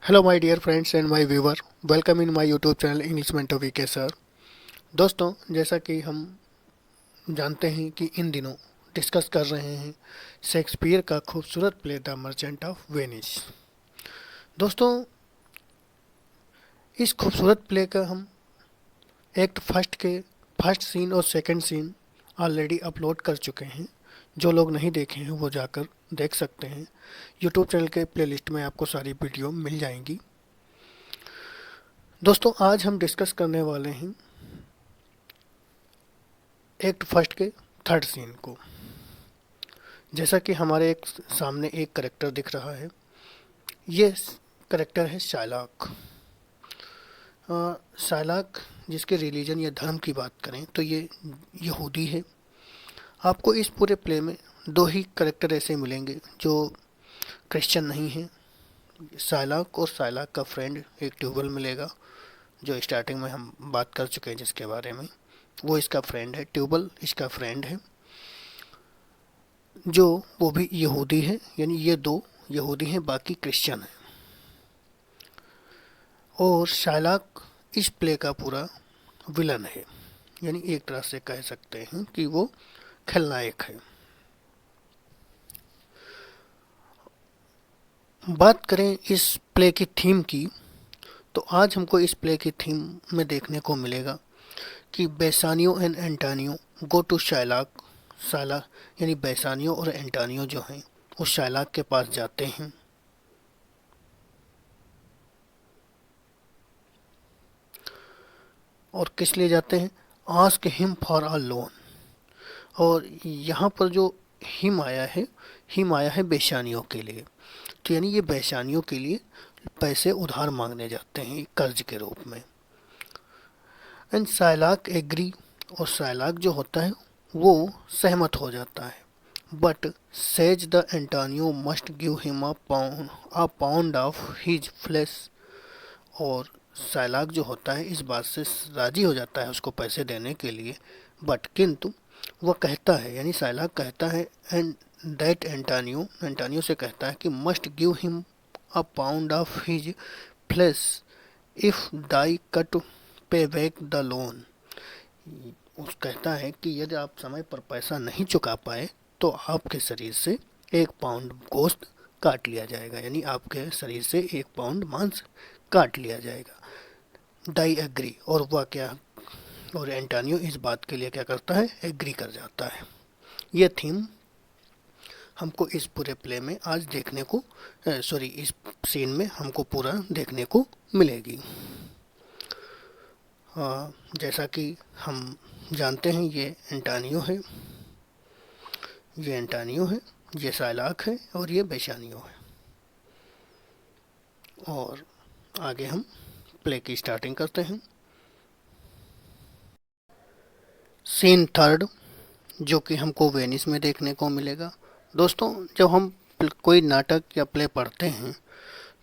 Hello my dear friends and my viewer, welcome in my YouTube channel English mentor VK sir. दोस्तों, जैसा कि हम जानते हैं कि इन दिनों डिस्कस कर रहे हैं शेक्सपियर का खूबसूरत play the merchant of Venice. दोस्तों, इस खूबसूरत प्ले का हम एक्ट फर्स्ट के फर्स्ट सीन और सेकंड सीन ऑलरेडी अपलोड कर चुके हैं। जो लोग नहीं देखे हैं वो जाकर देख सकते हैं। यूट्यूब चैनल के प्लेलिस्ट में आपको सारी वीडियो मिल जाएंगी। दोस्तों, आज हम डिस्कस करने वाले हैं एक्ट फर्स्ट के थर्ड सीन को। जैसा कि हमारे एक सामने एक करेक्टर दिख रहा है, ये करेक्टर है शाइलॉक। शाइलॉक जिसके रिलीजन या धर्म की बात करें तो ये यहूदी है। आपको इस पूरे प्ले में दो ही करेक्टर ऐसे मिलेंगे जो क्रिश्चियन नहीं हैं। शाइलॉक और शाइलॉक का फ्रेंड एक ट्यूबल मिलेगा, जो स्टार्टिंग में हम बात कर चुके हैं जिसके बारे में। वो इसका फ्रेंड है, ट्यूबल इसका फ्रेंड है, जो वो भी यहूदी है। यानी ये दो यहूदी हैं, बाकी क्रिश्चियन हैं। और शाइलॉक इस प्ले का पूरा विलन है, यानी एक तरह से कह सकते हैं कि वो खलनायक है। बात करें इस प्ले की थीम की, तो आज हमको इस प्ले की थीम में देखने को मिलेगा कि Bassanio and Antonio go to Shylock. Shylock यानी बेसानियो और एंटानियो जो हैं वो शाइलॉक के पास जाते हैं। और किस लिए जाते हैं? Ask him for a loan. और यहाँ पर जो हिम आया है बेसानियों के लिए। तो यानी ये बेसानियों के लिए पैसे उधार मांगने जाते हैं कर्ज के रूप में। एंड शाइलॉक एग्री, और शाइलॉक जो होता है वो सहमत हो जाता है। But says the Antonio must give him a pound of his flesh. और शाइलॉक जो होता है इस बात से राजी हो जाता है उसको पैसे देने के लिए। बट किंतु वह कहता है, यानी शाइलॉक कहता है, एंड दैट एंटानियो से कहता है कि must give him a pound of his flesh if thou can't pay back the loan. उस कहता है कि यदि आप समय पर पैसा नहीं चुका पाए तो आपके शरीर से 1 पाउंड गोश्त काट लिया जाएगा, यानी आपके शरीर से 1 पाउंड मांस काट लिया जाएगा। दाई एग्री, और वह क्या, और एंटानियो इस बात के लिए क्या करता है, एग्री कर जाता है। यह थीम हमको इस पूरे प्ले में आज देखने को, सॉरी, इस सीन में हमको पूरा देखने को मिलेगी। जैसा कि हम जानते हैं ये एंटानियो है, ये शाइलॉक है और ये बेसानियो है। और आगे हम प्ले की स्टार्टिंग करते हैं। सीन थर्ड, जो कि हमको वेनिस में देखने को मिलेगा। दोस्तों, जब हम कोई नाटक या प्ले पढ़ते हैं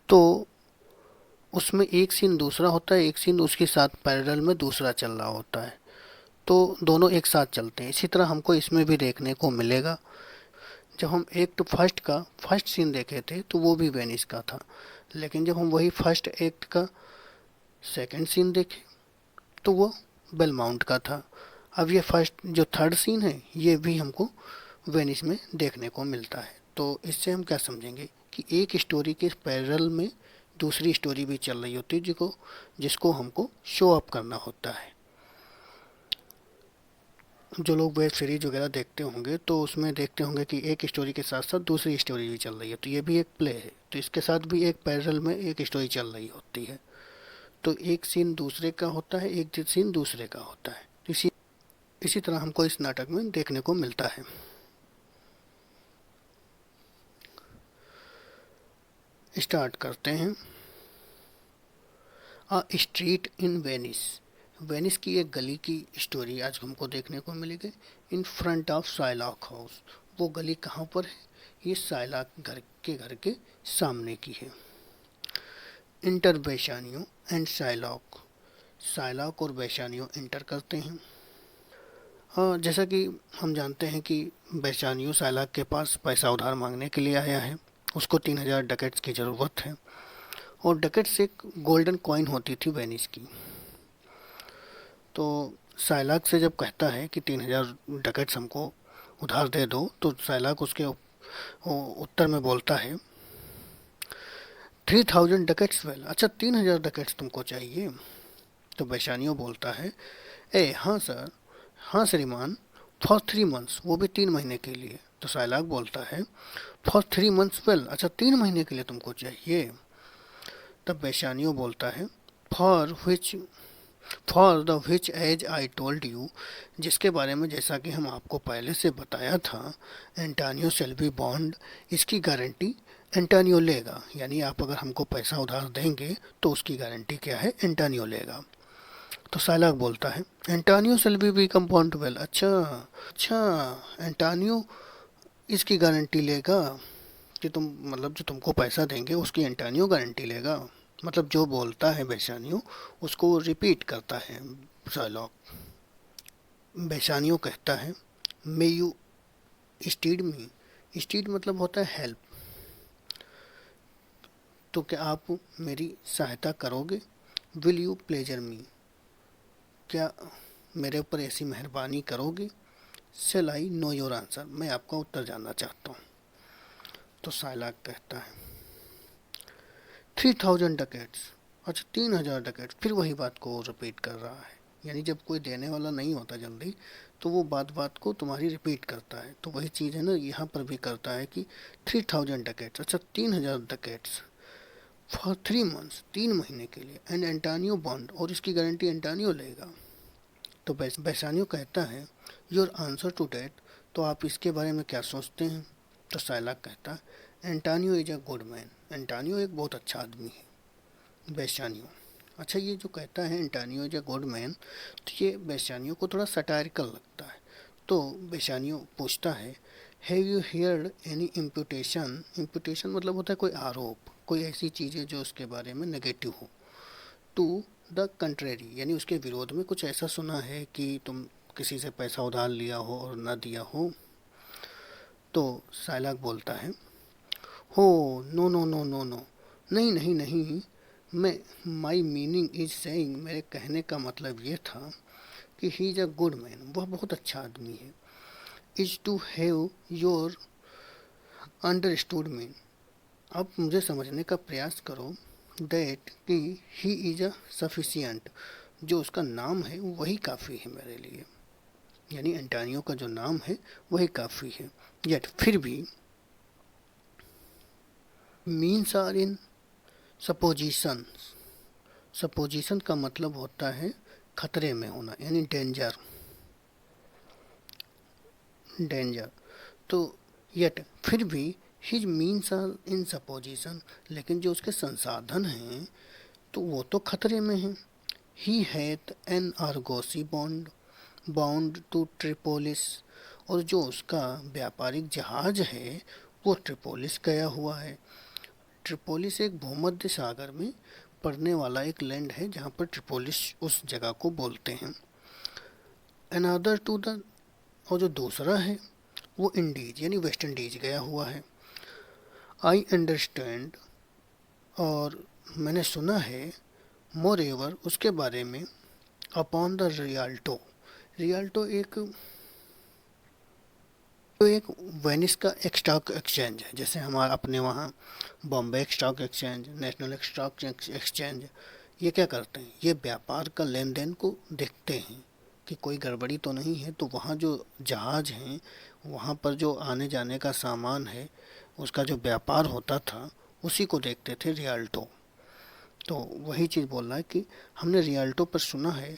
तो उसमें एक सीन दूसरा होता है, एक सीन उसके साथ पैरेलल में दूसरा चल रहा होता है, तो दोनों एक साथ चलते हैं। इसी तरह हमको इसमें भी देखने को मिलेगा। जब हम एक्ट फर्स्ट का फर्स्ट सीन देखे थे तो वो भी वेनिस का था, लेकिन जब हम वही फर्स्ट एक्ट का सेकंड सीन देखे तो वो बेलमाउंट का था। अब ये फर्स्ट जो थर्ड सीन है ये भी हमको वेनिस में देखने को मिलता है। तो इससे हम क्या समझेंगे कि एक स्टोरी के पैरेलल में दूसरी स्टोरी भी चल रही होती है जिसको हमको शो अप करना होता है। जो लोग वेब सीरीज वगैरह देखते होंगे तो उसमें देखते होंगे कि एक स्टोरी के साथ साथ दूसरी स्टोरी भी चल रही है, तो ये भी एक प्ले है, तो इसके साथ भी एक पैरेलल में एक स्टोरी चल रही होती है। तो एक सीन दूसरे का होता है, एक सीन दूसरे का होता है। इसी तरह हमको इस नाटक में देखने को मिलता है। स्टार्ट करते हैं। A street in Venice. Venice की एक गली की स्टोरी आज हमको देखने को मिलेगी। In front of Shylock house. वो गली कहाँ पर है? ये शाइलॉक घर के सामने की है। Enter Bassanio and Shylock. Shylock और बेसानियो इंटर करते हैं। जैसा कि हम जानते हैं कि बेसानियो शाइलॉक के पास पैसा उधार मांगने के लिए आया है। उसको 3000 डकेट्स की ज़रूरत है और डकेट्स एक गोल्डन कॉइन होती थी वेनिस की। तो साइलाक से जब कहता है कि 3,000 डकेट्स हमको उधार दे दो, तो साइलाक उसके उत्तर में बोलता है 3,000 डकेट्स वेल, अच्छा 3,000 डकेट्स तुमको चाहिए। तो बेसानियो बोलता है ए हाँ सर, हाँ श्रीमान, फॉर 3 मंथ्स, वो भी 3 महीने के लिए। तो साइलाक बोलता है फॉर 3 मंथ्स वेल, अच्छा 3 महीने के लिए तुमको चाहिए। तब बेसानियो बोलता है for the which as I told you, जिसके बारे में जैसा कि हम आपको पहले से बताया था, एंटानियो शेल्बी बॉन्ड, इसकी गारंटी एंटानियो लेगा। यानी आप अगर हमको पैसा उधार देंगे तो उसकी गारंटी क्या है, एंटानियो लेगा। तो साइलाक बोलता है एंटानियो शेल्बी बी कंपाउंड वेल, अच्छा अच्छा, एंटानियो इसकी गारंटी लेगा कि तुम, मतलब जो तुमको पैसा देंगे उसकी एंटानियो गारंटी लेगा। मतलब जो बोलता है बेसानियो उसको रिपीट करता है साइलॉक। बेसानियो कहता है may you stead me, stead मतलब होता है हेल्प, तो क्या आप मेरी सहायता करोगे। विल यू प्लेजर मी, क्या मेरे ऊपर ऐसी मेहरबानी करोगे। Shall I know your answer, मैं आपका उत्तर जानना चाहता हूँ। तो साइलाक कहता है 3,000 डकेट्स, अच्छा 3,000 डकेट्स, फिर वही बात को रिपीट कर रहा है। यानी जब कोई देने वाला नहीं होता जल्दी, तो वो बात बात को तुम्हारी रिपीट करता है। तो वही चीज़ है ना, यहाँ पर भी करता है कि 3,000 डकेट्स, अच्छा 3,000 डकेट्स फॉर 3 मंथ्स, 3 महीने के लिए, एंड एंटानियो बॉन्ड, और इसकी गारंटी एंटानियो लेगा। तो बेसानियो कहता है योर आंसर टू डैट, तो आप इसके बारे में क्या सोचते हैं। तो साइलाक कहता है एंटानियो इज अ गुड मैन, एंटानियो एक बहुत अच्छा आदमी है। बेसानियो, अच्छा ये जो कहता है एंटानियो इज अ गुड मैन, तो ये बेसानियो को थोड़ा सटायरिकल लगता है। तो बेसानियो पूछता है हैव यू हियर्ड एनी इम्पुटेशन, इम्पुटेशन मतलब होता है कोई आरोप, कोई ऐसी चीज़ें जो उसके बारे में नेगेटिव हो। टू द कंट्रेरी, यानी उसके विरोध में कुछ ऐसा सुना है कि तुम किसी से पैसा उधार लिया हो और ना दिया हो। तो साइलाक बोलता है हो no no no no no, नहीं नहीं नहीं, मैं माई मीनिंग इज सेइंग, मेरे कहने का मतलब ये था कि he is a good man, वह बहुत अच्छा आदमी है। Is to have your understood mean, अब मुझे समझने का प्रयास करो। दैट कि ही इज अ सफिशियंट, जो उसका नाम है वही काफ़ी है मेरे लिए, यानी एंटानियो का जो नाम है वही काफ़ी है। यट फिर भी means are in supposition, supposition का मतलब होता है खतरे में होना, यानी डेंजर, डेंजर। तो यट फिर भी his means are in supposition, लेकिन जो उसके संसाधन हैं तो वो तो खतरे में हैं। He hath an argosy bond bound to Tripolis, और जो उसका व्यापारिक जहाज है वो ट्रिपोलिस गया हुआ है। ट्रिपोलिस एक भूमध्य सागर में पड़ने वाला एक लैंड है जहाँ पर ट्रिपोलिस उस जगह को बोलते हैं। अनदर टू द, और जो दूसरा है वो इंडीज यानी वेस्ट इंडीज गया हुआ है। आई अंडरस्टैंड, और मैंने सुना है, मोर एवर उसके बारे में, अपॉन द रियाल्टो, रियाल्टो एक, तो एक वेनिस का एक स्टॉक एक्सचेंज है, जैसे हमारा अपने वहाँ Bombay stock exchange, national stock exchange, ये क्या करते हैं, ये व्यापार का लेन देन को देखते हैं कि कोई गड़बड़ी तो नहीं है। तो वहाँ जो जहाज हैं, वहाँ पर जो आने जाने का सामान है, उसका जो व्यापार होता था उसी को देखते थे रियाल्टो। तो वही चीज़ बोल रहा है कि हमने रियाल्टो पर सुना है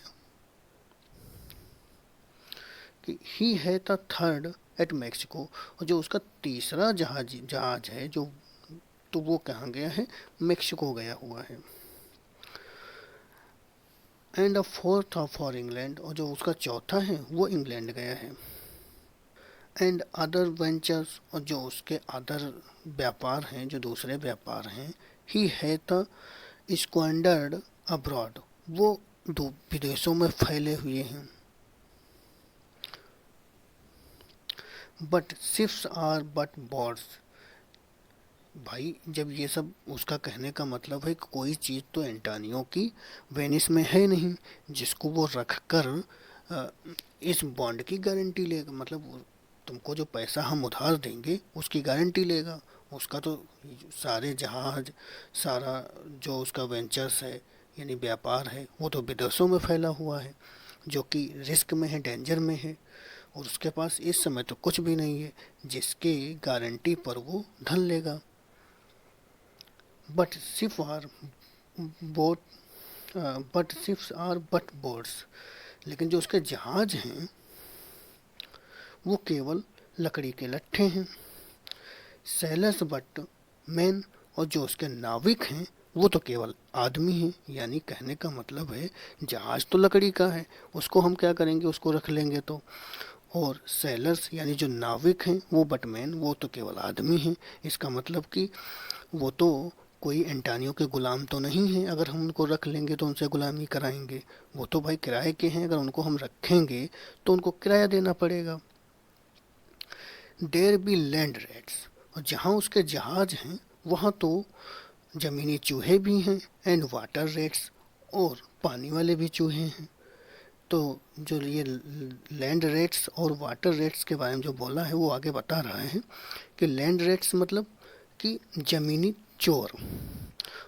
कि ही है द थर्ड एट मैक्सिको, और जो उसका तीसरा जहाज है जो, तो वो कहाँ गया है, मैक्सिको गया हुआ है। And a fourth of for England, और जो उसका चौथा है वो इंग्लैंड गया है। एंड अदर वेंचर्स, और जो उसके अदर व्यापार हैं, जो दूसरे व्यापार हैं, ही है द स्क्वांडर्ड अब्रॉड, वो विदेशों में फैले हुए हैं। But ships are but boards, भाई जब ये सब, उसका कहने का मतलब है कि कोई चीज़ तो एंटानियो की वेनिस में है नहीं जिसको वो रख कर अ, इस बॉन्ड की गारंटी लेगा। मतलब तुमको जो पैसा हम उधार देंगे उसकी गारंटी लेगा। उसका तो सारे जहाज, सारा जो उसका वेंचर्स है यानी व्यापार है, वो तो विदेशों में फैला हुआ है जो कि रिस्क में है, डेंजर में है। और उसके पास इस समय तो कुछ भी नहीं है जिसके गारंटी पर वो धन लेगा। But ship are boat but ships are but boats, लेकिन जो उसके जहाज हैं वो केवल लकड़ी के लट्ठे हैं। सेलर्स बट मैन, और जो उसके नाविक हैं वो तो केवल आदमी हैं। यानी कहने का मतलब है जहाज तो लकड़ी का है, उसको हम क्या करेंगे, उसको रख लेंगे तो। और सेलर्स यानी जो नाविक हैं वो बटमैन, वो तो केवल आदमी हैं। इसका मतलब कि वो तो कोई एंटानियो के गुलाम तो नहीं है, अगर हम उनको रख लेंगे तो उनसे गुलामी कराएंगे। वो तो भाई किराए के हैं, अगर उनको हम रखेंगे तो उनको किराया देना पड़ेगा। देयर बी लैंड रेट्स, और जहाँ उसके जहाज हैं वहाँ तो ज़मीनी चूहे भी हैं। एंड वाटर रेट्स, और पानी वाले भी चूहे हैं। तो जो ये लैंड रेट्स और वाटर रेट्स के बारे में जो बोला है वो आगे बता रहा है कि लैंड रेट्स मतलब कि ज़मीनी चोर,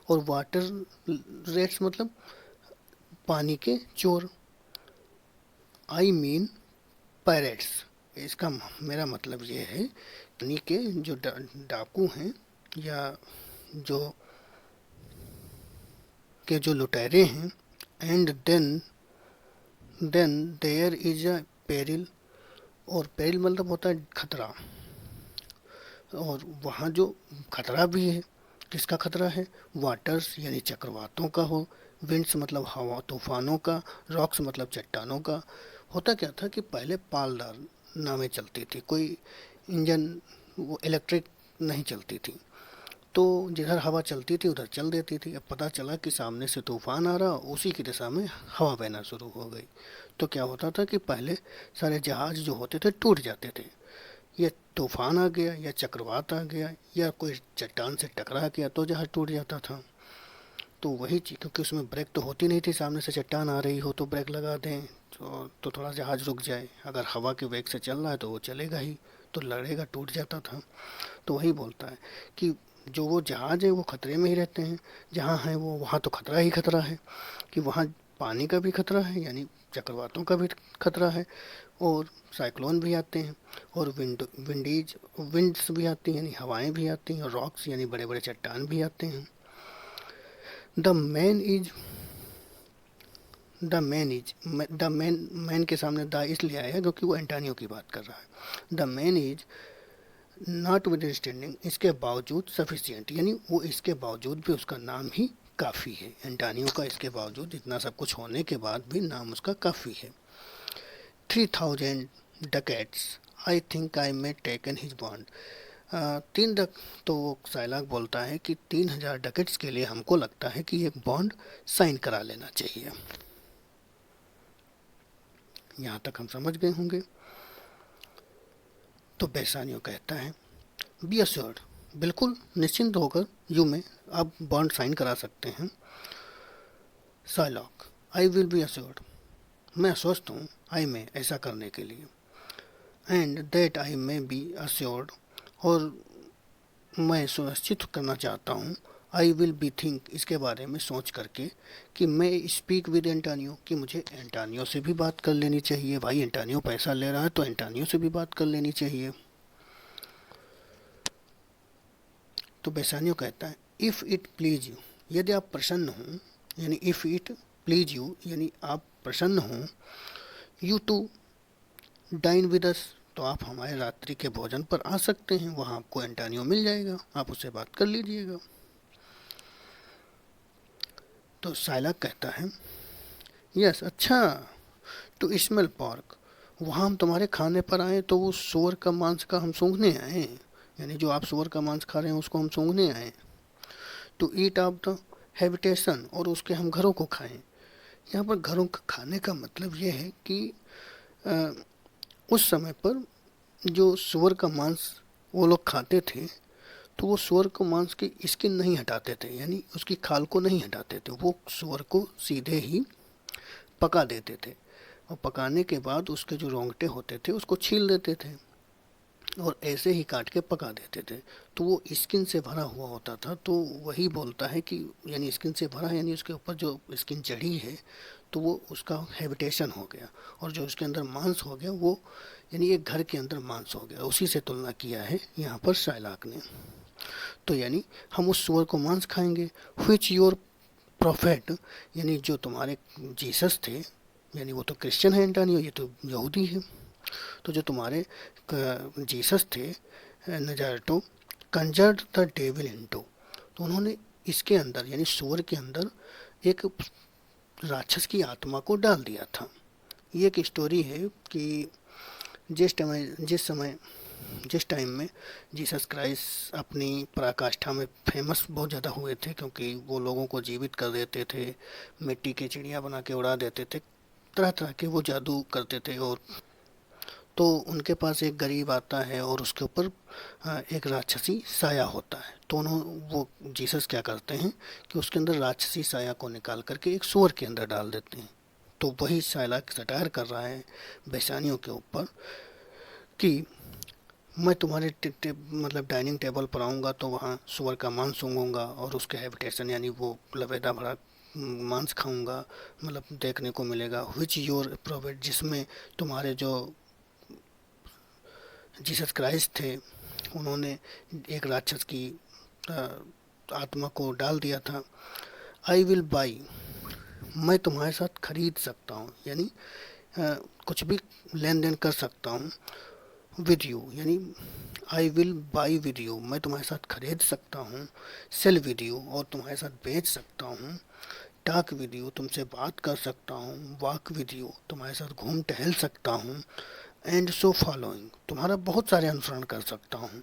और वाटर रेट्स मतलब पानी के चोर, आई मीन पायरेट्स। इसका मेरा मतलब ये है पानी के जो डाकू हैं या जो जो लुटेरे हैं। And then there is a peril, और पेरिल मतलब होता है खतरा। और वहाँ जो खतरा भी है, किसका खतरा है, वाटर्स यानी चक्रवातों का हो, विंड्स मतलब हवा तूफानों का, रॉक्स मतलब चट्टानों का। होता क्या था कि पहले पालदार नावें चलती थी, कोई इंजन वो इलेक्ट्रिक नहीं चलती थी, तो जिधर हवा चलती थी उधर चल देती थी। अब पता चला कि सामने से तूफान आ रहा, उसी की दिशा में हवा बहना शुरू हो गई। तो क्या होता था कि पहले सारे जहाज जो होते थे टूट जाते थे। या तूफान आ गया या चक्रवात आ गया या कोई चट्टान से टकरा गया तो जहाज टूट जाता था। तो वही चीज़, क्योंकि उसमें ब्रेक तो होती नहीं थी, सामने से चट्टान आ रही हो तो ब्रेक लगा दें तो थोड़ा जहाज रुक जाए। अगर हवा के वेग से चल रहा है तो वो चलेगा ही, तो लड़ेगा, टूट जाता था। तो वही बोलता है कि जो वो जहाज है वो खतरे में ही रहते हैं। जहाँ है वो वहाँ तो खतरा ही खतरा है, कि वहाँ पानी का भी खतरा है यानी चक्रवातों का भी खतरा है, और साइक्लोन भी आते हैं, और विंड्स भी आती हैं यानी हवाएं भी आती हैं, और रॉक्स यानी बड़े बड़े चट्टान भी आते हैं। The man is the man के सामने द इसलिए आया क्योंकि वो एंटानियो की बात कर रहा है। The man is not with standing, इसके बावजूद सफिशियंट, यानी वो इसके बावजूद भी उसका नाम ही काफ़ी है। एंटानियो का इसके बावजूद इतना सब कुछ होने के बाद भी नाम उसका काफ़ी है। 3000 ducats, I think I may taken his bond. तीन डक तो वो साइलाक बोलता है कि 3000 डकेट्स के लिए हमको लगता है कि एक बॉन्ड साइन करा लेना चाहिए। यहाँ तक हम समझ गए होंगे। तो बेसानियो कहता है बी अश्योर्ड, बिल्कुल निश्चिंत होकर यू में आप बॉन्ड साइन करा सकते हैं। Psylocke, I will be assured, मैं आश्वस्त हूँ आई में ऐसा करने के लिए। एंड दैट आई में बी अश्योर्ड, और मैं सुनिश्चित करना चाहता हूँ आई विल बी थिंक, इसके बारे में सोच करके कि मैं स्पीक विद एंटानियो, कि मुझे एंटानियो से भी बात कर लेनी चाहिए। भाई एंटानियो पैसा ले रहा है तो एंटानियो से भी बात कर लेनी चाहिए। तो बेसानियो कहता है इफ़ इट प्लीज यू, यदि आप प्रसन्न हों, यानी इफ़ इट प्लीज यू यानी आप प्रसन्न हों, you to dine with us, तो आप हमारे रात्रि के भोजन पर आ सकते हैं। वहाँ आपको एंटानियो मिल जाएगा, आप उससे बात कर लीजिएगा। तो साइलाक कहता है यस, अच्छा, टू स्मेल पॉर्क, वहाँ हम तुम्हारे खाने पर आए तो वो सुअर का मांस का हम सूंघने आए, यानी जो आप सुअर का मांस खा रहे हैं उसको हम सूंघने आए। To eat of the habitation, और उसके हम घरों को खाएं। यहाँ पर घरों का खाने का मतलब ये है कि अ, उस समय पर जो सुअर का मांस वो लोग खाते थे तो वो सुअर को मांस की स्किन नहीं हटाते थे, यानी उसकी खाल को नहीं हटाते थे, वो सुअर को सीधे ही पका देते थे और पकाने के बाद उसके जो रोंगटे होते थे उसको छील देते थे और ऐसे ही काट के पका देते थे। तो वो स्किन से भरा हुआ होता था, तो वही बोलता है कि यानी स्किन से भरा, यानी उसके ऊपर जो स्किन चढ़ी है तो वो उसका हैबिटेशन हो गया, और जो उसके अंदर मांस हो गया वो यानी एक घर के अंदर मांस हो गया। उसी से तुलना किया है यहाँ पर शायलाक ने। तो यानी हम उस सुअर को मांस खाएंगे। व्हिच योर प्रोफेट, यानी जो तुम्हारे जीसस थे, यानी वो तो क्रिश्चियन है एंटानियो, ये तो यहूदी है। तो जो तुम्हारे जीसस थे नजारेटो, कंजर्ड द डेविल इनटू, तो उन्होंने इसके अंदर यानी सुअर के अंदर एक राक्षस की आत्मा को डाल दिया था। ये एक स्टोरी है कि जिस टाइम में जीसस क्राइस्ट अपनी पराकाष्ठा में फेमस बहुत ज़्यादा हुए थे, क्योंकि वो लोगों को जीवित कर देते थे, मिट्टी की चिड़िया बना के उड़ा देते थे, तरह तरह के वो जादू करते थे। और तो उनके पास एक गरीब आता है और उसके ऊपर एक राक्षसी साया होता है। तो वो जीसस क्या करते हैं कि उसके अंदर राक्षसी साया को निकाल करके एक सूअर के अंदर डाल देते हैं। तो वही शायलाक सटायर कर रहा है बेसानियों के ऊपर कि मैं तुम्हारे मतलब डाइनिंग टेबल पर आऊँगा तो वहाँ सूअर का मांस सूंघूंगा और उसके हैबिटेशन यानी वो लबेदा भरा मांस खाऊंगा, मतलब देखने को मिलेगा। विच योर प्रोफेट, जिसमें तुम्हारे जो जीसस क्राइस्ट थे उन्होंने एक राक्षस की आत्मा को डाल दिया था। आई विल बाई, मैं तुम्हारे साथ खरीद सकता हूँ, यानी कुछ भी लेन देन कर सकता हूँ। विद यू, यानी I will by with you, मैं तुम्हारे साथ खरीद सकता हूँ। सेल विद यू, और तुम्हारे साथ बेच सकता हूँ। टॉक विद यू, तुमसे बात कर सकता हूँ। वॉक विद यू, तुम्हारे साथ घूम टहल सकता हूँ। एंड सो फॉलोइंग, तुम्हारा बहुत सारे अनुसरण कर सकता हूँ।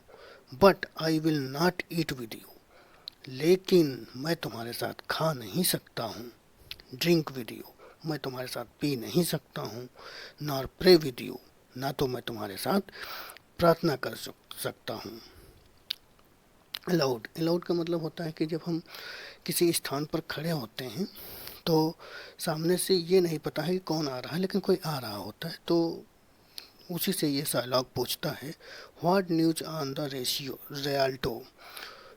But I will not eat with you, लेकिन मैं तुम्हारे साथ खा नहीं सकता हूँ। ड्रिंक विद यू, मैं तुम्हारे साथ पी नहीं सकता हूँ। नॉर प्रे विद यू, ना तो मैं तुम्हारे साथ प्रार्थना कर सकता हूँ। अलाउड, अलाउड का मतलब होता है कि जब हम किसी स्थान पर खड़े होते हैं तो सामने से ये नहीं पता है कि कौन आ रहा है, लेकिन कोई आ रहा होता है, तो उसी से ये शायलाक पूछता है what news on the ratio Rialto,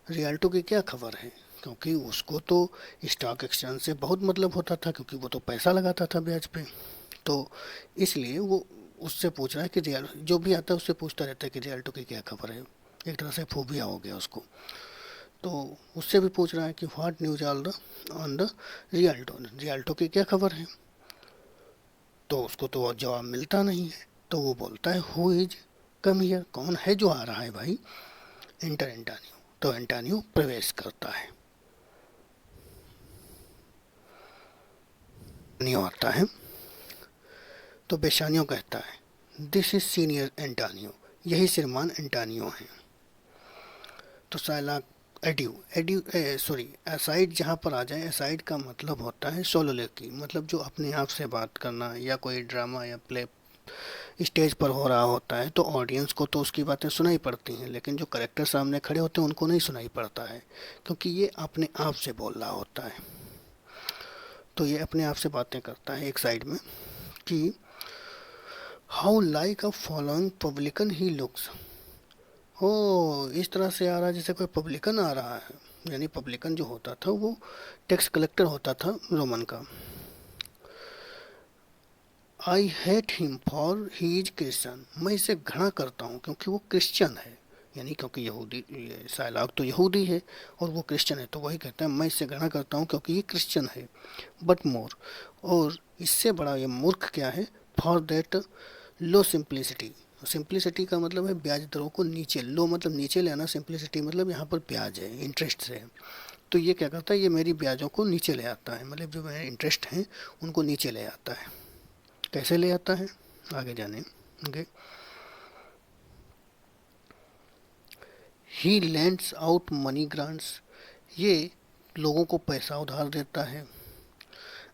Rialto की क्या खबर है, क्योंकि उसको तो स्टॉक एक्सचेंज से बहुत मतलब होता था, क्योंकि वो तो पैसा लगाता था ब्याज पे। तो इसलिए वो उससे पूछ रहा है कि रियल जो भी आता है उससे पूछता रहता है कि रियाल्टो की क्या खबर है। एक तरह से फोबिया हो गया उसको। तो उससे भी पूछ रहा है कि what news on the Rialto, Rialto की क्या खबर है। तो उसको तो जवाब मिलता नहीं है, तो वो बोलता है हु इज कम हियर, कौन है जो आ रहा है भाई। एंटर एंटानियो, तो एंटानियो प्रवेश करता है। एंटानियो आता है तो बेसानियो कहता है दिस इज सीनियर एंटानियो, यही श्रीमान एंटानियो हैं। तो साइलाक एड्यू एड्यू सॉरी असाइड जहाँ पर आ जाए, असाइड का मतलब होता है सोलोलोकी, मतलब जो अपने आप से बात करना, या कोई ड्रामा या प्ले स्टेज पर हो रहा होता है तो ऑडियंस को तो उसकी बातें सुनाई पड़ती हैं, लेकिन जो करेक्टर सामने खड़े होते हैं उनको नहीं सुनाई पड़ता है, क्योंकि ये अपने आप से बोल रहा होता है। तो ये अपने आप से बातें करता है एक साइड में कि how like a following publican he looks, ओ इस तरह से आ रहा है जैसे कोई पब्लिकन आ रहा है। यानी पब्लिकन जो होता था वो टैक्स कलेक्टर होता था रोमन का। I hate him for he is Christian, मैं इसे घृणा करता हूँ क्योंकि वो क्रिश्चियन है। यानी क्योंकि यहूदी, साइलाक तो यहूदी है और वो क्रिश्चियन है, तो वही कहता है मैं इससे घृणा करता हूँ क्योंकि ये क्रिश्चियन है। बट मोर, और इससे बड़ा ये मूर्ख क्या है, for that low simplicity, simplicity का मतलब है ब्याज दरों को नीचे, लो मतलब नीचे ले आना, सिंप्लिसिटी मतलब यहाँ पर ब्याज है, इंटरेस्ट से। तो ये क्या करता है, ये मेरी ब्याजों को नीचे ले आता है, मतलब जो मेरे इंटरेस्ट हैं उनको नीचे ले आता है। कैसे ले आता है आगे जाने okay. He lends out money grants, ये लोगों को पैसा उधार देता है।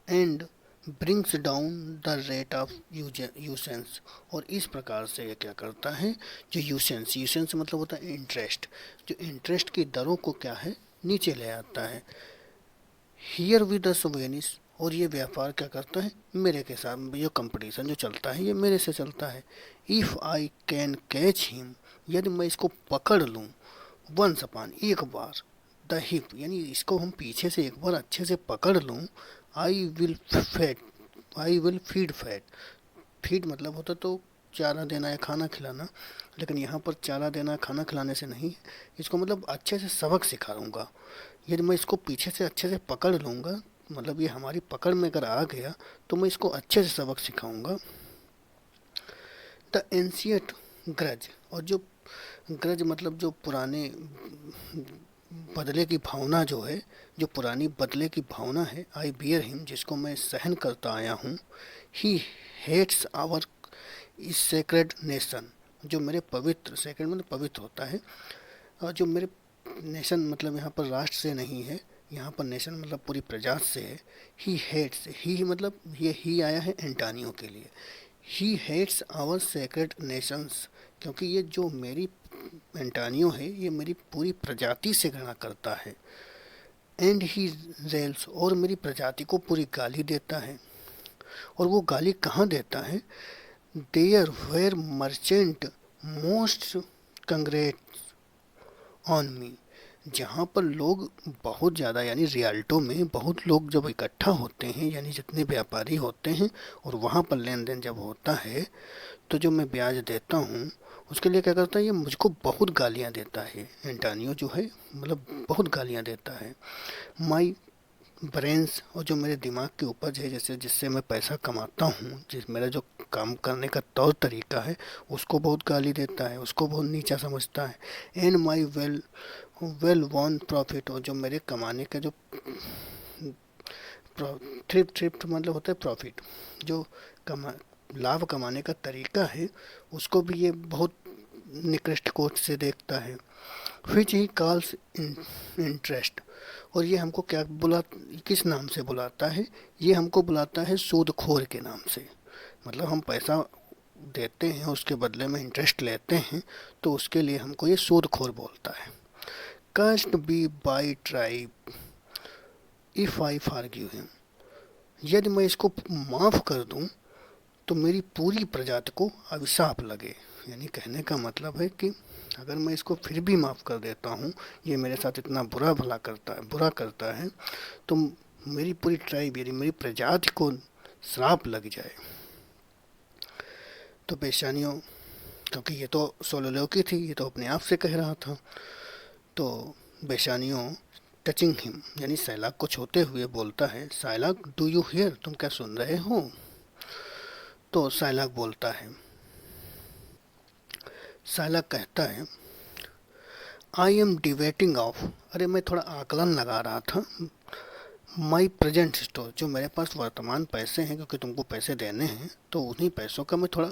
And brings down the rate of usance. और इस प्रकार से ये क्या करता है, जो यूसेंस, यूसेंस मतलब होता है इंटरेस्ट, जो इंटरेस्ट की दरों को क्या है, नीचे ले आता है। हियर विद द सोवेनिस, और ये व्यापार क्या करता है, मेरे के साथ, ये कंपटीशन जो चलता है ये मेरे से चलता है। If I can catch him, यदि मैं इसको पकड़ लूँ, वंस अपॉन, एक बार, द हिप, यानी इसको हम पीछे से एक बार अच्छे से पकड़ लूँ, I will fat, I will feed fat, feed मतलब होता तो चारा देना या खाना खिलाना, लेकिन यहाँ पर चारा देना खाना खिलाने से नहीं, इसको मतलब अच्छे से सबक सिखाऊंगा। यदि मैं इसको पीछे से अच्छे से पकड़ लूँगा, मतलब ये हमारी पकड़ में अगर आ गया तो मैं इसको अच्छे से सबक सिखाऊंगा। द एंशियंट ग्रज, और जो ग्रज मतलब जो पुराने बदले की भावना जो है, जो पुरानी बदले की भावना है, आई बियर हिम, जिसको मैं सहन करता आया हूँ। ही हेट्स आवर इस सेक्रेड नेशन, जो मेरे पवित्र, सेक्रेड मतलब पवित्र होता है, और जो मेरे नेशन मतलब यहाँ पर राष्ट्र से नहीं है, यहाँ पर नेशन मतलब पूरी प्रजा से है। ही हेट्स, ही मतलब ये ही आया है एंटानियो के लिए, he hates our sacred nations, क्योंकि ये जो मेरी एंटानियो है ये मेरी पूरी प्रजाति से घृणा करता है। एंड ही रेल्स, और मेरी प्रजाति को पूरी गाली देता है। और वो गाली कहाँ देता है, there where merchant most congregate on me, जहाँ पर लोग बहुत ज़्यादा, यानी रियल्टो में बहुत लोग जब इकट्ठा होते हैं, यानी जितने व्यापारी होते हैं, और वहाँ पर लेन देन जब होता है, तो जो मैं ब्याज देता हूँ उसके लिए क्या करता है, ये मुझको बहुत गालियाँ देता है, एंटानियो जो है मतलब बहुत गालियाँ देता है। माई ब्रेन्स, और जो मेरे दिमाग की उपज है, जैसे जिससे मैं पैसा कमाता हूँ, जिस मेरा जो काम करने का तौर तरीका है, उसको बहुत गाली देता है, उसको बहुत नीचा समझता है। And my well won profit, और जो मेरे कमाने का जो थ्रिफ्ट, थ्रिफ्ट मतलब होता है प्रॉफिट, जो कमा लाभ कमाने का तरीका है, उसको भी ये बहुत निकृष्ट कोट से देखता है। विच ही कॉल्स इंटरेस्ट, और ये हमको क्या बुला, किस नाम से बुलाता है, ये हमको बुलाता है सूदखोर के नाम से। मतलब हम पैसा देते हैं, उसके बदले में इंटरेस्ट लेते हैं, तो उसके लिए हमको ये सूदखोर बोलता है। Cursed be by tribe if I forgive him, यदि मैं इसको माफ़ कर दूं तो मेरी पूरी प्रजाति को अभिशाप लगे। यानी कहने का मतलब है कि अगर मैं इसको फिर भी माफ़ कर देता हूँ, ये मेरे साथ इतना बुरा करता है, तो मेरी पूरी ट्राइब, यानी मेरी प्रजाति को श्राप लग जाए। तो पेशानियों, क्योंकि ये तो सोलोलोकी थी, ये तो अपने आप से कह रहा था, तो बेशानियों टचिंग हिम, यानी साइलाक को छूते हुए बोलता है, साइलाक डू यू हियर, तुम क्या सुन रहे हो। तो साइलाक बोलता है, साइलाक कहता है, आई एम डिबेटिंग ऑफ, अरे मैं थोड़ा आकलन लगा रहा था, माई प्रेजेंट स्टोर, जो मेरे पास वर्तमान पैसे हैं, क्योंकि तुमको पैसे देने हैं, तो उन्हीं पैसों का मैं थोड़ा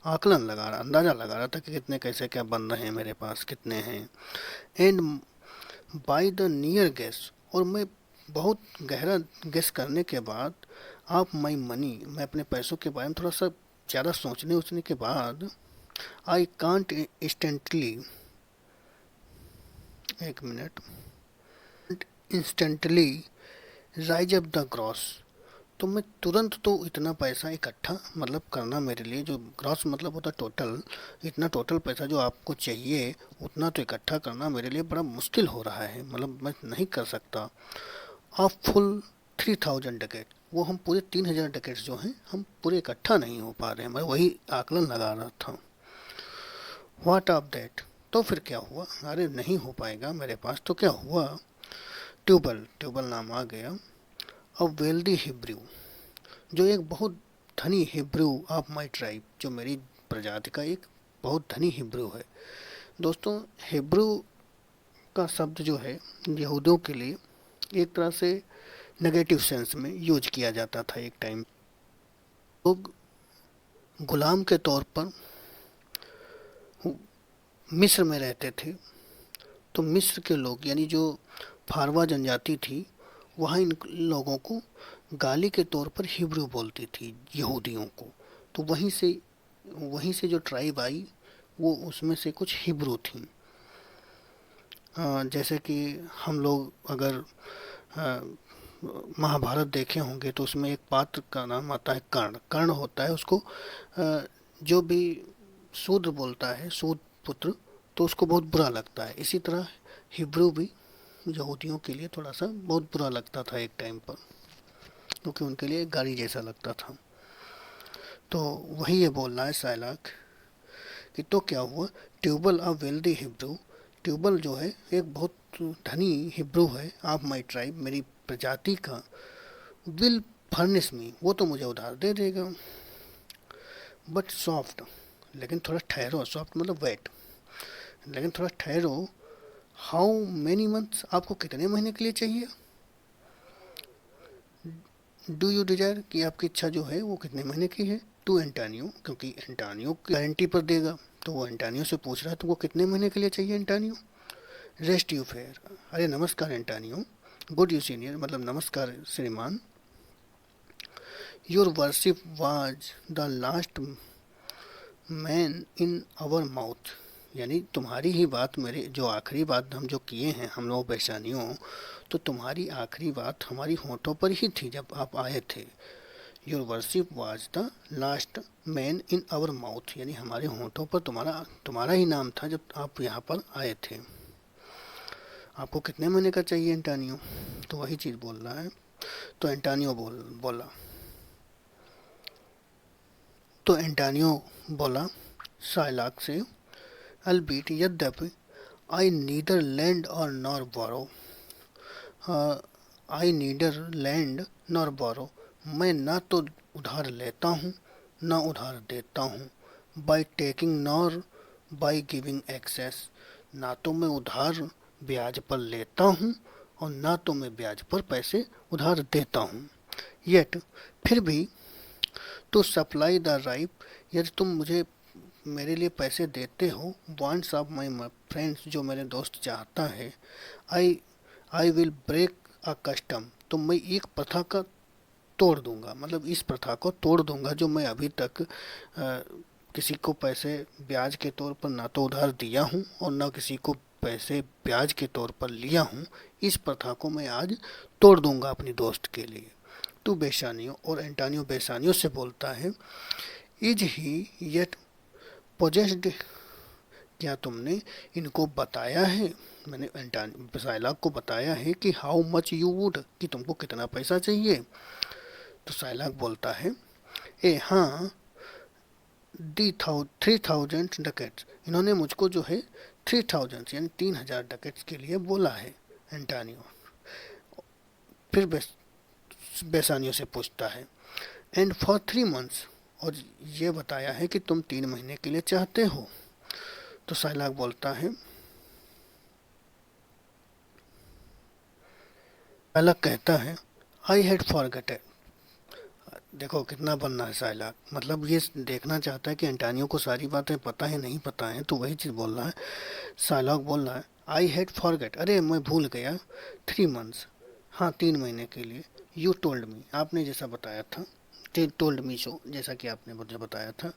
आकलन लगा रहा, अंदाज़ा लगा रहा था कि कितने कैसे क्या बन रहे हैं मेरे पास, कितने हैं। And by the near guess, और मैं बहुत गहरा गेस करने के बाद, आप माई मनी, मैं अपने पैसों के बारे में थोड़ा सा ज़्यादा सोचने के बाद, आई कांट इंस्टेंटली, एक minute, instantly rise up the gross, तो मैं तुरंत तो इतना पैसा इकट्ठा मतलब करना मेरे लिए, जो ग्रॉस मतलब होता टोटल, इतना टोटल पैसा जो आपको चाहिए उतना तो इकट्ठा करना मेरे लिए बड़ा मुश्किल हो रहा है, मतलब मैं नहीं कर सकता। आप फुल 3000 डकेट, वो हम पूरे 3000 डकेट्स जो हैं हम पूरे इकट्ठा नहीं हो पा रहे हैं, मैं वही आकलन लगा रहा था। व्हाट ऑफ दैट, तो फिर क्या हुआ, अरे नहीं हो पाएगा मेरे पास, तो क्या हुआ, ट्यूबल, ट्यूबल नाम आ गया। अब वेल्दी हिब्रू, जो एक बहुत धनी हिब्रू ऑफ माई ट्राइब, जो मेरी प्रजाति का एक बहुत धनी हिब्रू है। दोस्तों, हिब्रू का शब्द जो है यहूदियों के लिए एक तरह से नेगेटिव सेंस में यूज किया जाता था एक टाइम। लोग गुलाम के तौर पर मिस्र में रहते थे, तो मिस्र के लोग, यानी जो फारवा जनजाति थी, वहाँ इन लोगों को गाली के तौर पर हिब्रू बोलती थी, यहूदियों को। तो वहीं से जो ट्राइब आई वो उसमें से कुछ हिब्रू थी। जैसे कि हम लोग अगर अ, महाभारत देखे होंगे तो उसमें एक पात्र का नाम आता है कर्ण। कर्ण होता है, उसको जो भी शूद्र बोलता है, शूद्र पुत्र, तो उसको बहुत बुरा लगता है। इसी तरह हिब्रू भी यहूदियों के लिए थोड़ा सा बहुत बुरा लगता था एक टाइम पर, क्योंकि उनके लिए गाली जैसा लगता था। तो वही ये बोल रहा है साइलाक कि तो क्या हुआ, Tubal a wealthy Hebrew, Tubal जो है एक बहुत धनी हिब्रू है, ऑफ माई ट्राइब, मेरी प्रजाति का, विल फर्निश मी, वो तो मुझे उधार दे देगा, बट सॉफ्ट, लेकिन थोड़ा ठहरो, सॉफ्ट मतलब वेट, लेकिन थोड़ा ठहरो, हाउ मेनी मंथ्स, आपको कितने महीने के लिए चाहिए, डू यू डिजायर, कि आपकी इच्छा जो है वो कितने महीने की है, टू एंटानियो, क्योंकि एंटानियो गारंटी पर देगा, तो वो एंटानियो से पूछ रहा है तो वो कितने महीने के लिए चाहिए एंटानियो। रेस्ट यू फेयर, अरे नमस्कार एंटानियो, गुड यू सीनियर, मतलब नमस्कार श्रीमान, your worship was the last man in our mouth, यानी तुम्हारी ही बात, मेरे जो आखिरी बात हम जो किए हैं हम लोग बेशानियों, तो तुम्हारी आखिरी बात हमारी होठों पर ही थी जब आप आए थे। Your worship was the last man in our mouth, यानी हमारे होठों पर तुम्हारा ही नाम था जब आप यहाँ पर आए थे। आपको कितने महीने का चाहिए एंटानियो, तो वही चीज़ बोल रहा है। तो एंटानियो बोला, तो एंटानियो बोला साइलाक से, अल्बीट यद्यपि, आई नीदर लैंड और नॉर बोरो, आई नीडर लैंड नॉर बोरो, मैं ना तो उधार लेता हूँ ना उधार देता हूँ, by taking nor by giving excess, ना तो मैं उधार ब्याज पर लेता हूँ और ना तो मैं ब्याज पर पैसे उधार देता हूँ। येट, फिर भी, टू सप्लाई द राइप, यदि तुम मुझे मेरे लिए पैसे देते हो, वांट्स ऑफ माई फ्रेंड्स, जो मेरे दोस्त चाहता है, I I will break a custom, तो मैं एक प्रथा का तोड़ दूंगा, मतलब इस प्रथा को तोड़ दूंगा जो मैं अभी तक किसी को पैसे ब्याज के तौर पर ना तो उधार दिया हूँ और ना किसी को पैसे ब्याज के तौर पर लिया हूँ। इस प्रथा को मैं आज तोड़ दूंगा अपनी दोस्त के लिए। तू बेसानियो, और एंटानियो बेसानियो से बोलता है, इज ही येट पोजेस्ड, क्या तुमने इनको बताया है, मैंने साइलाक को बताया है कि हाउ मच यू वुड, कि तुमको कितना पैसा चाहिए। तो साइलाक बोलता है, ए हाँ, दी 3000 डकेट्स, इन्होंने मुझको जो है 3000 यानी 3000 डकेट्स के लिए बोला है। एंटानियो फिर बेसानियो से पूछता है, एंड फॉर 3 मंथ्स, और ये बताया है कि तुम 3 महीने के लिए चाहते हो। तो साइलाक बोलता है, साइलाक कहता है, आई हैड फॉरगेटेड, देखो कितना बनना है साइलाक, मतलब ये देखना चाहता है कि एंटानियो को सारी बातें पता है नहीं पता है, तो वही चीज़ बोल रहा है। साइलाक बोल रहा है, आई हैड फॉरगेट, अरे मैं भूल गया, 3 मंथ्स, हाँ 3 महीने के लिए, यू टोल्ड मी, आपने जैसा बताया था, टोल्ड मी शो, जैसा कि आपने मुझे बताया था।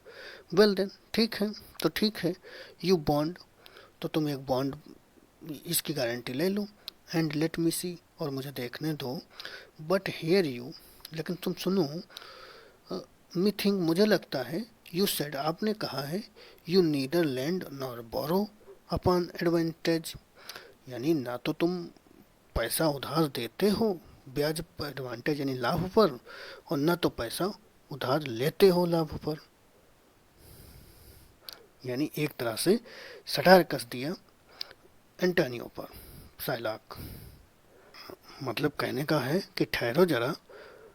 वेल देन, ठीक है, तो ठीक है, यू बॉन्ड, तो तुम एक बॉन्ड, इसकी गारंटी ले लो, एंड लेट मी सी, और मुझे देखने दो, बट हेयर यू, लेकिन तुम सुनो, मी थिंक, मुझे लगता है, यू सेड, आपने कहा है, you neither lend nor borrow upon advantage, यानी ना तो तुम पैसा उधार देते हो ब्याज पर, एडवांटेज यानी लाभ पर, और ना तो पैसा उधार लेते हो लाभ पर, यानी एक तरह से सटार कस दिया एंटोनियो पर साइलाक। मतलब कहने का है कि ठहरो जरा,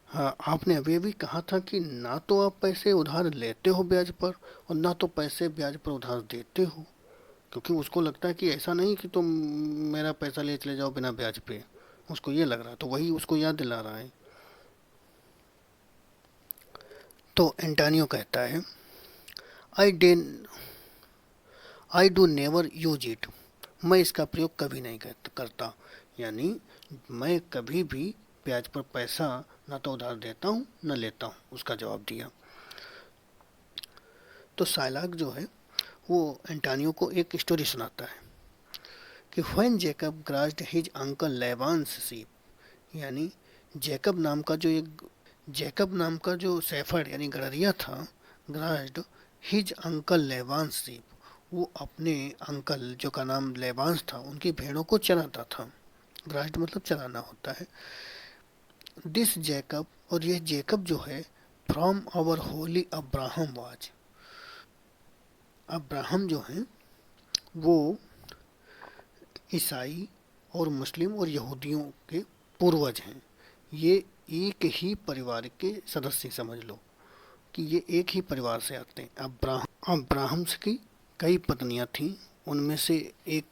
हाँ आपने अभी अभी कहा था कि ना तो आप पैसे उधार लेते हो ब्याज पर और ना तो पैसे ब्याज पर उधार देते हो, क्योंकि उसको लगता है कि ऐसा नहीं कि तुम मेरा पैसा ले चले जाओ बिना ब्याज पे, उसको ये लग रहा है, तो वही उसको याद दिला रहा है। तो एंटानियो कहता है, I then I do never use it, मैं इसका प्रयोग कभी नहीं करता, यानी मैं कभी भी ब्याज पर पैसा ना तो उधार देता हूँ न लेता हूँ, उसका जवाब दिया। तो साइलाक जो है वो एंटानियो को एक स्टोरी सुनाता है कि when Jacob grazed his uncle Laban's sheep, यानी जेकब नाम का जो सेफर्ड यानी गड़रिया था, grazed his uncle Laban's sheep, वो अपने अंकल जो का नाम लेवांस था उनकी भेड़ों को चराता था। ग्रास्ड मतलब चराना होता है। दिस जेकब, और यह जेकब जो है, from our holy Abraham was, Abraham जो है वो ईसाई और मुस्लिम और यहूदियों के पूर्वज हैं। ये एक ही परिवार के सदस्य समझ लो कि ये एक ही परिवार से आते हैं। अब्राहम्स की कई पत्नियां थीं, उनमें से एक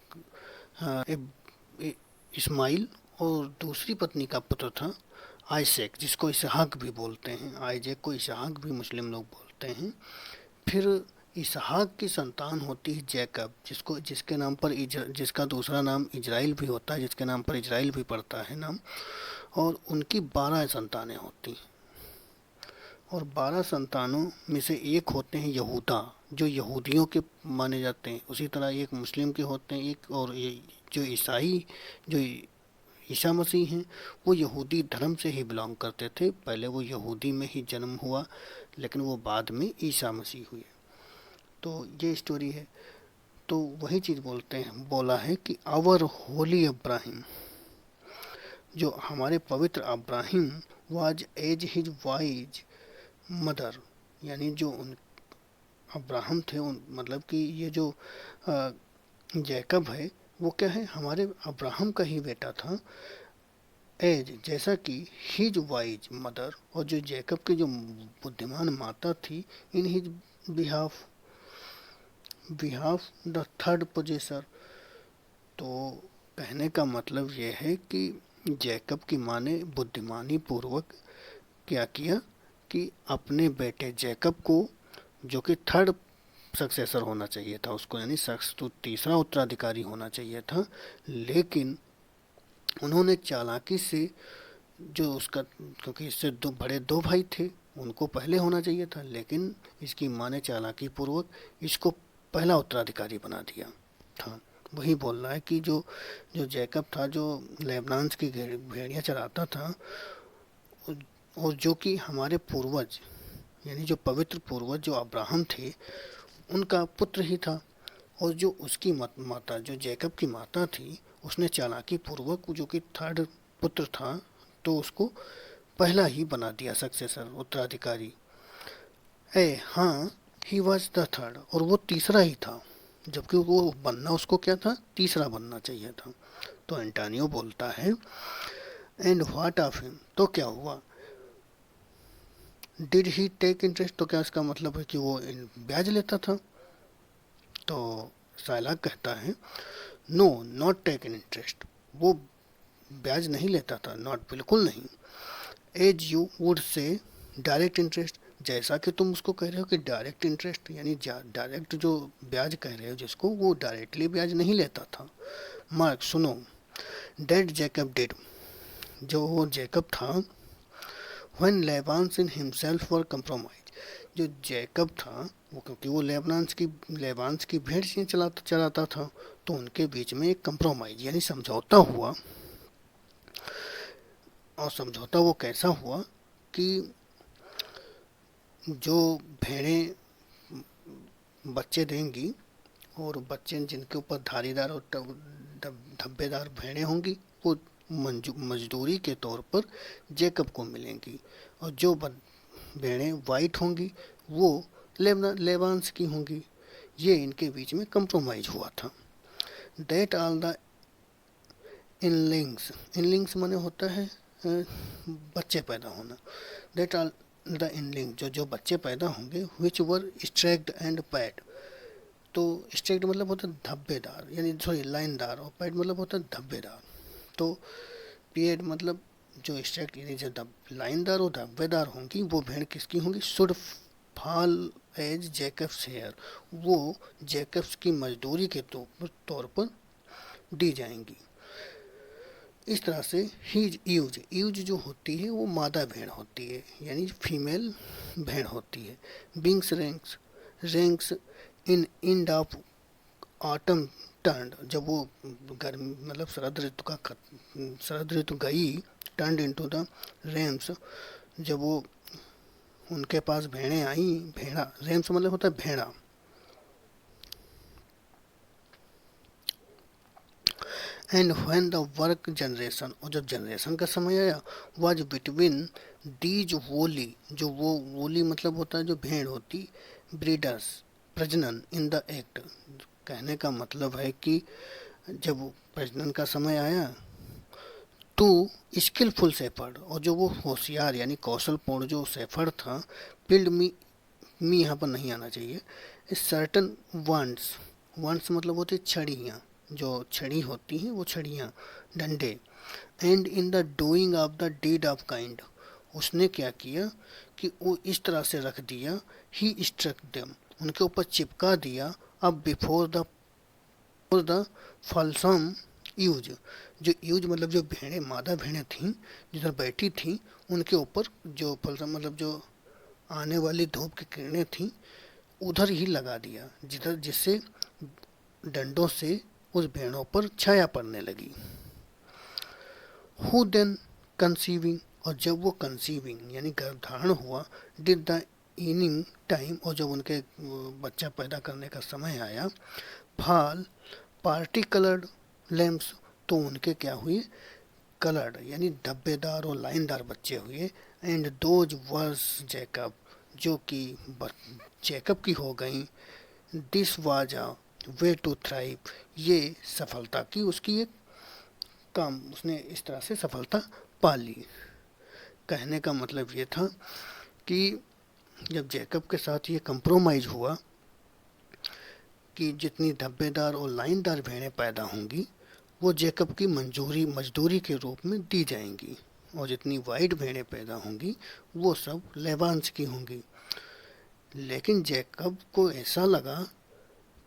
इस्माइल और दूसरी पत्नी का पुत्र था आइसेक, जिसको इसहाक भी बोलते हैं। आइजेक को इसहाक भी मुस्लिम लोग बोलते हैं। फिर इसहाक की संतान होती है जैकब, जिसके नाम पर जिसका दूसरा नाम इजराइल भी होता है, जिसके नाम पर इजराइल भी पड़ता है नाम। और उनकी 12 संतानें होती हैं, और 12 संतानों में से एक होते हैं यहूदा, जो यहूदियों के माने जाते हैं। उसी तरह एक मुस्लिम के होते हैं, एक और ये जो ईसाई, जो ईसा मसीह हैं, वो यहूदी धर्म से ही बिलोंग करते थे। पहले वो यहूदी में ही जन्म हुआ, लेकिन वो बाद में ईसा मसीह हुए। तो ये स्टोरी है। तो वही चीज़ बोला है कि आवर होली अब्राहिम, जो हमारे पवित्र Abraham, was as his wise mother, यानी जो उन अब्राहम थे मतलब कि ये जो जैकब है वो क्या है, हमारे अब्राहम का ही बेटा था। एज जैसा कि हिज वाइज मदर, और जो जैकब की जो बुद्धिमान माता थी, in his behalf the third possessor. तो कहने का मतलब ये है कि जैकब की माँ ने बुद्धिमानी पूर्वक क्या किया कि अपने बेटे जैकब को, जो कि थर्ड सक्सेसर होना चाहिए था उसको, यानी शख्स तो तीसरा उत्तराधिकारी होना चाहिए था, लेकिन उन्होंने चालाकी से जो उसका, क्योंकि इससे दो भाई थे, उनको पहले होना चाहिए था, लेकिन इसकी माँ ने चालाकी पूर्वक इसको पहला उत्तराधिकारी बना दिया था। वही बोल रहा है कि जो जो जैकब था, जो लेबनान की भेड़ियाँ चराता था, और जो कि हमारे पूर्वज, यानी जो पवित्र पूर्वज जो अब्राहम थे, उनका पुत्र ही था। और जो उसकी माता, जो जैकब की माता थी, उसने चालाकी पूर्वक, जो कि थर्ड पुत्र था, तो उसको पहला ही बना दिया सक्सेसर, उत्तराधिकारी। हाँ, ही वॉज द थर्ड, और वो तीसरा ही था, जबकि वो बनना उसको क्या था, तीसरा बनना चाहिए था। तो एंटानियो बोलता है, एंड व्हाट ऑफ हिम, तो क्या हुआ, डिड ही टेक इंटरेस्ट, तो क्या इसका मतलब है कि वो ब्याज लेता था। तो साइलाक कहता है, no not take in interest, वो ब्याज नहीं लेता था, नॉट बिल्कुल नहीं। As you would say direct interest, जैसा कि तुम उसको कह रहे हो कि डायरेक्ट इंटरेस्ट, यानी डायरेक्ट जो ब्याज कह रहे हो जिसको, वो डायरेक्टली ब्याज नहीं लेता था। मार्क सुनो, डेड जैकब डिड, जो वो जैकब था, when Laban's in himself were compromise, जो जैकब था वो, क्योंकि वो लेबान्स की भेड़ से चलाता था, तो उनके बीच में एक कंप्रोमाइज यानी समझौता हुआ। और समझौता वो कैसा हुआ कि जो भेड़ें बच्चे देंगी, और बच्चे जिनके ऊपर धारीदार और धब्बेदार भेड़ें होंगी, वो मजदूरी के तौर पर जैकब को मिलेंगी, और जो भेड़ें वाइट होंगी वो लेबान्स की होंगी। ये इनके बीच में कंप्रोमाइज हुआ था। डेट ऑल द इनलिंग्स माने होता है बच्चे पैदा होना। डेट ऑल द इनलिंग, जो बच्चे पैदा होंगे, विच वर स्ट्रैक्ड एंड पैड, तो स्ट्रैक्ड मतलब होता है धब्बेदार, यानी सॉरी लाइनदार, और पैड मतलब होता है धब्बेदार। तो पेड मतलब जो स्ट्रैक्ड यानी जो लाइनदार और धब्बेदार होंगी, वो भेड़ किसकी होंगी, should fall as Jacob's hire, वो जैकब्स की मजदूरी के तौर पर दी जाएंगी। इस तरह से हीज यूज यूज जो होती है वो मादा भेड़ होती है, यानी फीमेल भेड़ होती है। बिंग्स ranks ranks in end of autumn turn, जब वो गर्मी मतलब शरद ऋतु गई, टर्न इनटू द रैम्स, जब वो उनके पास भेड़ें आई, भेड़ा रैम्स मतलब होता है भेड़ा। And when the work generation, और जब जनरेशन का समय आया, वाज बिटवीन दीज वोली, जो वो वोली मतलब होता है जो भेड़ होती, ब्रीडर्स प्रजनन इन द एक्ट। कहने का मतलब है कि जब प्रजनन का समय आया तो स्किलफुल सेफर्ड, और जो वो होशियार यानी कौशलपूर्ण जो सेफर्ड था, फील्ड मी यहाँ पर नहीं आना चाहिए, सर्टन वंस, वंस मतलब होती छड़ियाँ, जो छड़ी होती हैं वो छड़ियाँ, डंडे। And in the doing of the deed of kind, उसने क्या किया कि वो इस तरह से रख दिया, ही स्ट्रक देम, उनके ऊपर चिपका दिया, अब बिफोर द फॉल्सम यूज, जो यूज मतलब जो भेड़ें मादा भेड़ें थीं जिधर बैठी थीं, उनके ऊपर जो फॉल्सम मतलब जो आने वाली धूप की किरणें थीं उधर ही लगा दिया, जिधर जिससे डंडों से उस भेड़ों पर छाया पड़ने लगी। हु देन कंसीविंग, और जब वो कंसीविंग यानी गर्भधारण हुआ, डिड द इनिंग टाइम, और जब उनके बच्चा पैदा करने का समय आया, फाल पार्टी कलर्ड लैम्प्स, तो उनके क्या हुए, कलर्ड यानी धब्बेदार और लाइनदार बच्चे हुए। एंड दोज वर्स जैकब, जो कि जैकब की हो गई। This was a way to thrive, ये सफलता की उसकी एक काम, उसने इस तरह से सफलता पा ली। कहने का मतलब ये था कि जब जैकब के साथ ये कंप्रोमाइज हुआ कि जितनी धब्बेदार और लाइनदार भेड़ें पैदा होंगी वो जैकब की मजदूरी के रूप में दी जाएंगी, और जितनी वाइट भेड़ें पैदा होंगी वो सब लेवांस की होंगी। लेकिन जैकब को ऐसा लगा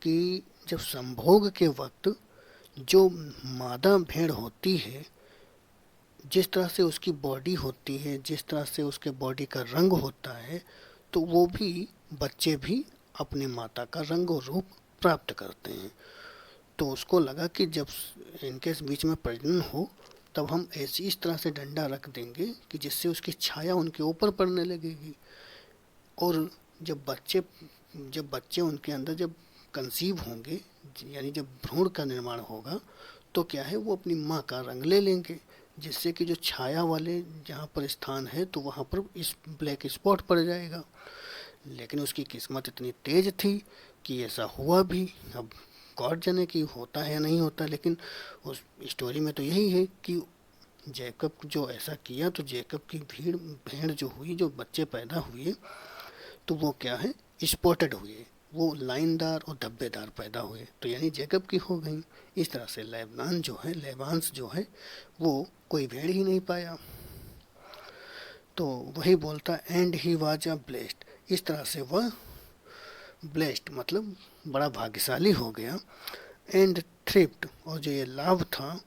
कि जब संभोग के वक्त जो मादा भेड़ होती है, जिस तरह से उसकी बॉडी होती है, जिस तरह से उसके बॉडी का रंग होता है, तो वो भी बच्चे भी अपने माता का रंग और रूप प्राप्त करते हैं। तो उसको लगा कि जब इनके बीच में प्रजनन हो तब हम ऐसी इस तरह से डंडा रख देंगे कि जिससे उसकी छाया उनके ऊपर पड़ने लगेगी, और जब बच्चे उनके अंदर जब कंसीव होंगे, यानी जब भ्रूण का निर्माण होगा, तो क्या है वो अपनी माँ का रंग ले लेंगे, जिससे कि जो छाया वाले जहाँ पर स्थान है तो वहाँ पर इस ब्लैक स्पॉट पड़ जाएगा। लेकिन उसकी किस्मत इतनी तेज थी कि ऐसा हुआ भी। अब गॉड जाने कि होता है या नहीं होता, लेकिन उस स्टोरी में तो यही है कि जैकब जो ऐसा किया तो जैकब की भेड़ जो हुई, जो बच्चे पैदा हुए, तो वो क्या है, स्पॉटेड हुए, वो लाइनदार और धब्बेदार पैदा हुए, तो यानी जैकब की हो गई। इस तरह से लेवांस जो है वो कोई भेड़ ही नहीं पाया। तो वही बोलता and he was a blessed, इस तरह से वह ब्लेस्ड मतलब बड़ा भाग्यशाली हो गया। एंड थ्रिफ्ट, और जो ये लाभ था,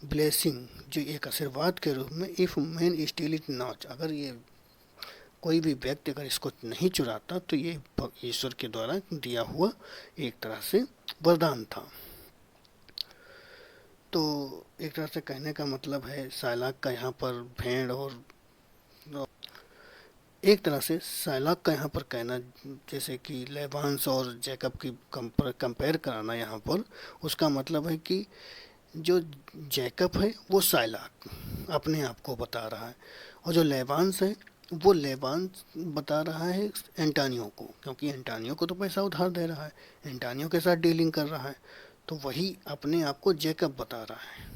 ब्लेसिंग जो एक आशीर्वाद के रूप में, if man still it not, अगर ये कोई भी व्यक्ति अगर इसको नहीं चुराता तो ये ईश्वर के द्वारा दिया हुआ एक तरह से वरदान था। तो एक तरह से कहने का मतलब है साइलाक का यहाँ पर भेड़ और एक तरह से साइलाक का यहाँ पर कहना, जैसे कि लेवांस और जैकब की कंपेयर कराना यहाँ पर, उसका मतलब है कि जो जैकब है वो साइलाक अपने आप को बता रहा है, और जो लेवांस है वो लेवांस बता रहा है एंटानियो को, क्योंकि एंटानियो को तो पैसा उधार दे रहा है, एंटानियो के साथ डीलिंग कर रहा है, तो वही अपने आप को जैकब बता रहा है।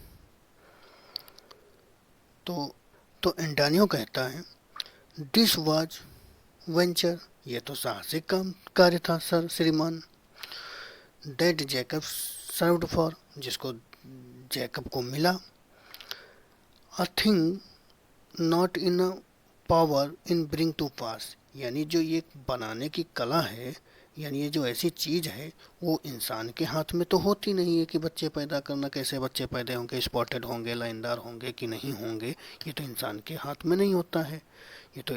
तो एंटानियो कहता है दिस वाज वेंचर, ये तो साहसिक काम कार्य था सर श्रीमान, दैट जैकब सर्व्ड फॉर, जिसको जैकब को मिला, a thing not in power in bring to pass, यानी जो ये बनाने की कला है, यानी ये जो ऐसी चीज़ है वो इंसान के हाथ में तो होती नहीं है कि बच्चे पैदा करना, कैसे बच्चे पैदा होंगे, स्पॉटेड होंगे, लाइनदार होंगे कि नहीं होंगे, ये तो इंसान के हाथ में नहीं होता है। ये तो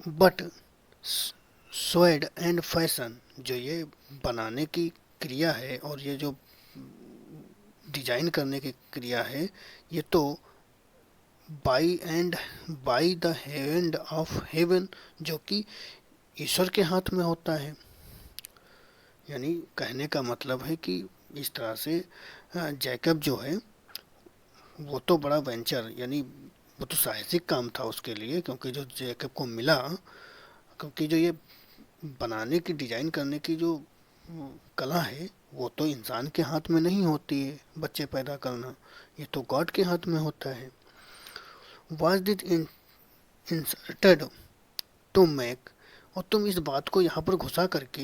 बट स्वेड एंड फैशन, जो ये बनाने की क्रिया है और ये जो डिजाइन करने की क्रिया है, ये तो by the hand of haven, जो कि ईश्वर के हाथ में होता है। यानी कहने का मतलब है कि इस तरह से जैकब जो है वो तो बड़ा वेंचर, यानी वो तो साहसिक काम था उसके लिए, क्योंकि जो जैकब को मिला, क्योंकि जो ये बनाने की, डिजाइन करने की जो कला है वो तो इंसान के हाथ में नहीं होती है, बच्चे पैदा करना, ये तो गॉड के हाथ में होता है। Was that inserted to make, और तुम इस बात को यहाँ पर घुसा करके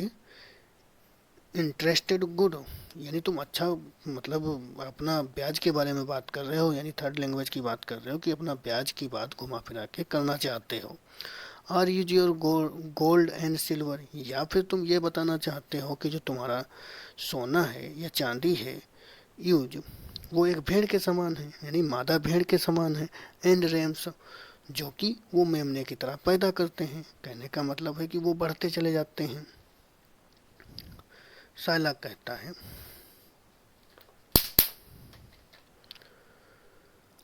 इंटरेस्टेड गुड, यानी तुम अच्छा, मतलब अपना ब्याज के बारे में बात कर रहे हो, यानी थर्ड लैंग्वेज की बात कर रहे हो कि अपना ब्याज की बात घुमा फिरा के करना चाहते हो। Or use your gold and silver, या फिर तुम ये बताना चाहते हो कि जो तुम्हारा सोना है या चांदी है, यूज, वो एक भेड़ के समान है, यानी मादा भेड़ के समान है, एंड रेम्स, जो कि वो मेमने की तरह पैदा करते हैं। कहने का मतलब है कि वो बढ़ते चले जाते हैं। साइलाक कहता है,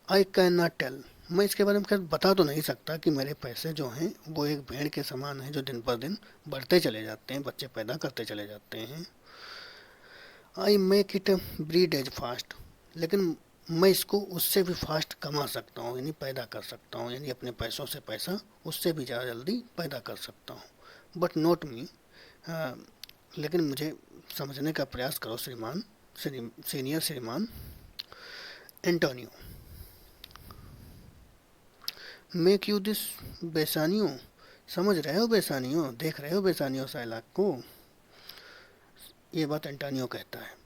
आई कैन नॉट टेल, मैं इसके बारे में खैर बता तो नहीं सकता कि मेरे पैसे जो हैं वो एक भेड़ के समान हैं जो दिन पर दिन बढ़ते चले जाते हैं, बच्चे पैदा करते चले जाते हैं। I make it breed as fast, लेकिन मैं इसको उससे भी फास्ट कमा सकता हूँ, यानी पैदा कर सकता हूँ, यानी अपने पैसों से पैसा उससे भी ज़्यादा जल्दी पैदा कर सकता हूँ। बट नॉट मी, लेकिन मुझे समझने का प्रयास करो श्रीमान, सीनियर श्रीमान एंटोनियो। मेक यू दिस बेसानियो, समझ रहे हो बेसानियो, देख रहे हो बेसानियो साइलाक को, ये बात एंटोनियो कहता है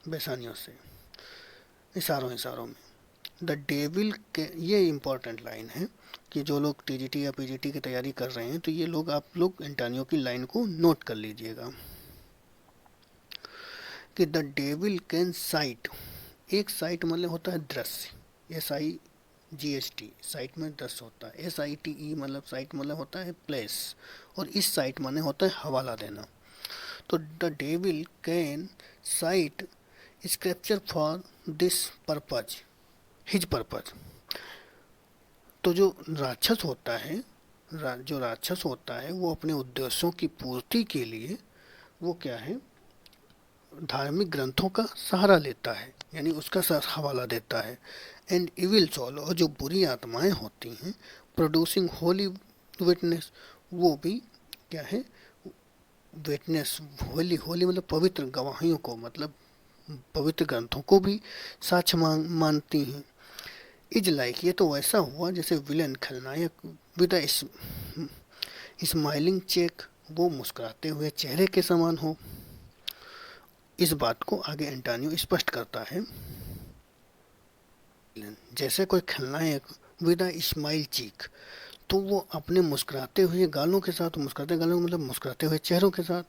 बेसानियो से, इशारों इशारों में। द डेविल के, ये इम्पोर्टेंट लाइन है कि जो लोग टीजीटी या पीजीटी की तैयारी कर रहे हैं तो ये लोग, आप लोग एंटोनियो की लाइन को नोट कर लीजिएगा कि द डेविल कैन साइट, एक साइट मतलब होता है दृश्य, SIGHT, साइट में दृश्य होता है, SITE मतलब साइट मतलब होता है प्लेस, और इस साइट माने होता है हवाला देना। तो the devil can site scripture for this purpose, his purpose. तो जो राक्षस होता है, जो राक्षस होता है वो अपने उद्देश्यों की पूर्ति के लिए वो क्या है, धार्मिक ग्रंथों का सहारा लेता है, यानी उसका हवाला देता है। एंड इविल सोल, और जो बुरी आत्माएं होती हैं, प्रोड्यूसिंग होली विटनेस, वो भी क्या है, विटनेस, होली, होली मतलब पवित्र गवाहियों को, मतलब पवित्र ग्रंथों को भी साक्ष्य मानती हैं। इज लाइक, ये तो वैसा हुआ जैसे विलन, खलनायक, विद स्माइलिंग चेक, वो मुस्कुराते हुए चेहरे के समान हो। इस बात को आगे एंटोनियो स्पष्ट करता है, जैसे कोई खलनायक विद अ स्माइल चीक, तो वो अपने मुस्कुराते हुए गालों के साथ, मुस्कुराते गालों मतलब मुस्कुराते हुए चेहरों के साथ,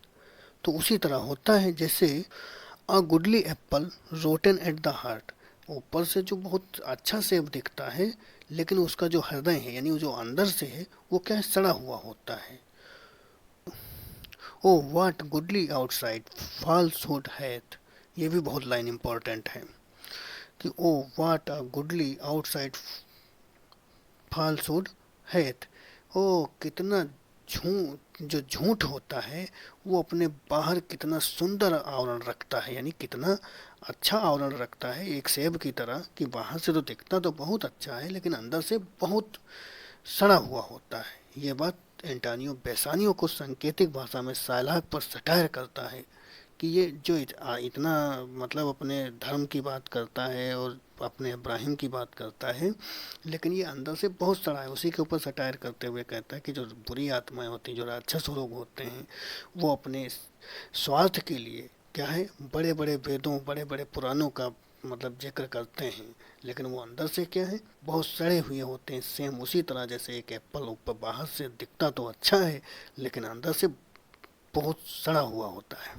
तो उसी तरह होता है जैसे a goodly apple rotten at the heart, ऊपर से जो बहुत अच्छा सेब दिखता है लेकिन उसका जो हृदय है, यानी वो जो अंदर से है, वो क्या है, सड़ा हुआ होता है। O what goodly outside falsehood hath, ये भी बहुत लाइन इंपॉर्टेंट है कि O what a goodly outside falsehood hath, ओ कितना झूठ, जो झूठ होता है वो अपने बाहर कितना सुंदर आवरण रखता है, यानी कितना अच्छा आवरण रखता है, एक सेब की तरह कि बाहर से तो दिखता तो बहुत अच्छा है लेकिन अंदर से बहुत सड़ा हुआ होता है। ये बात एंटोनियो बेसानियो को सांकेतिक भाषा में साइलाक पर सटायर करता है कि ये जो इतना मतलब अपने धर्म की बात करता है और अपने इब्राहिम की बात करता है, लेकिन ये अंदर से बहुत सड़ा है। उसी के ऊपर सटायर करते हुए कहता है कि जो बुरी आत्माएं होती हैं, जो राक्षस लोग होते हैं, वो अपने स्वार्थ के लिए क्या है, बड़े बड़े वेदों, बड़े बड़े पुराणों का मतलब जिक्र करते हैं, लेकिन वो अंदर से क्या है, बहुत सड़े हुए होते हैं। सेम उसी तरह जैसे एक एप्पल ऊपर बाहर से दिखता तो अच्छा है, लेकिन अंदर से बहुत सड़ा हुआ होता है।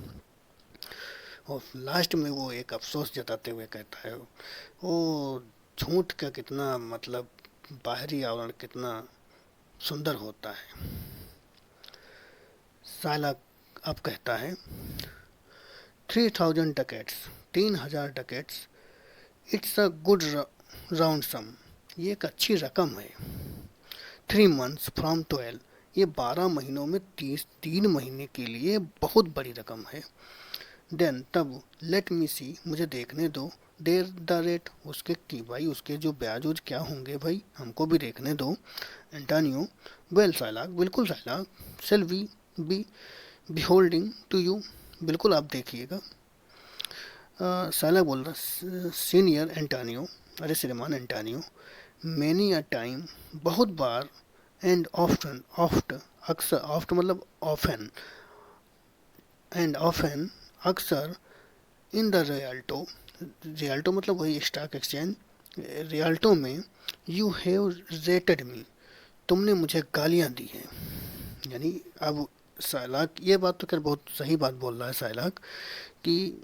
और लास्ट में वो एक अफसोस जताते हुए कहता है, वो झूठ का कितना मतलब बाहरी आवरण कितना सुंदर होता है। साला अब कहता है, 3000 dacoits, 3000 dacoits, it's a good round सम, ये एक अच्छी रकम है। 3 months फ्रॉम 12, ये 12 महीनों में 3 महीने के लिए बहुत बड़ी रकम है। देन तब, लेट मी सी, मुझे देखने दो, देर द रेट, उसके की भाई उसके जो ब्याज उज क्या होंगे भाई, हमको भी देखने दो। एंटानियो, वेल साइलाक, बिल्कुल Shylock, shall we be beholding to you, बिल्कुल आप देखिएगा। साइलाक बोल रहा, सीनियर एंटानियो, अरे श्रीमान एंटानियो, मैनी अ टाइम, बहुत बार, एंड ऑफ्टन, ऑफ्ट, अक्सर, ऑफ्ट मतलब ऑफन, एंड ऑफन, अक्सर, इन द रियल्टो, रियल्टो मतलब वही स्टॉक एक्सचेंज, रियल्टो में, यू हैव रेटेड मी, तुमने मुझे गालियां दी हैं। यानी अब साइलाक ये बात तो खैर बहुत सही बात बोल रहा है साइलाक, कि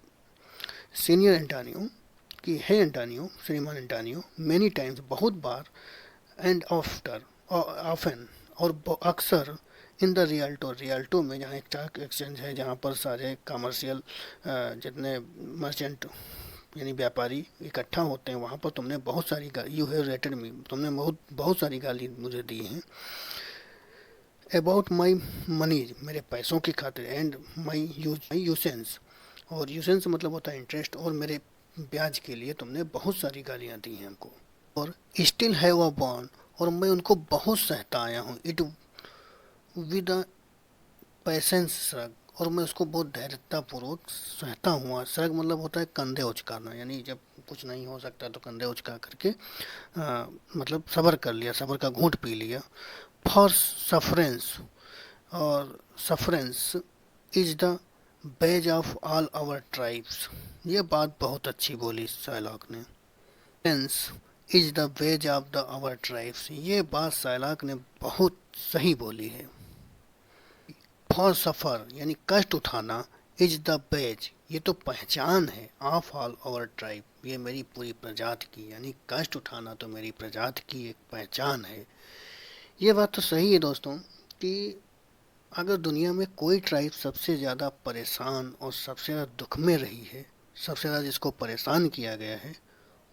सीनियर एंटानियो, कि है एंटानियो, श्रीमान एंटानियो, मेनी टाइम्स, बहुत बार, एंड आफ्टर, ऑफन, और अक्सर, इन द रियल्टो, रियल्टो में जहाँ एक स्टॉक एक्सचेंज है, जहाँ पर सारे कमर्शियल जितने मर्चेंट यानी व्यापारी इकट्ठा होते हैं, वहाँ पर तुमने बहुत सारी यू हैव रेटेड मी, तुमने बहुत बहुत सारी गाली मुझे दी हैं। अबाउट माई मनीज, मेरे पैसों की खातिर, एंड माई यूसेंस, और यूसेंस मतलब होता है इंटरेस्ट, और मेरे ब्याज के लिए तुमने बहुत सारी गालियाँ दी हैं हमको। और स्टिल हैव अ बॉन्ड, और मैं उनको बहुत सहता आया हूँ, इट विद पेशेंस श्रग, और मैं उसको बहुत धैर्यतापूर्वक सहता हुआ, श्रग मतलब होता है कंधे उचकाना, यानी जब कुछ नहीं हो सकता तो कंधे उचका करके मतलब सब्र कर लिया, सब्र का घूंट पी लिया। फॉर सफरेंस, और sufferance is the badge of all our tribes, ये बात बहुत अच्छी बोली साइलाक ने। Sufferance is the badge of the our tribes, ये बात साइलाक ने बहुत सही बोली है। फॉर सफ़र यानी कष्ट उठाना, इज द बेज, ये तो पहचान है, ऑफ ऑल ओवर ट्राइब, ये मेरी पूरी प्रजाति की, यानी कष्ट उठाना तो मेरी प्रजाति की एक पहचान है। ये बात तो सही है दोस्तों, कि अगर दुनिया में कोई ट्राइब सबसे ज़्यादा परेशान और सबसे ज़्यादा दुख में रही है, सबसे ज़्यादा जिसको परेशान किया गया है,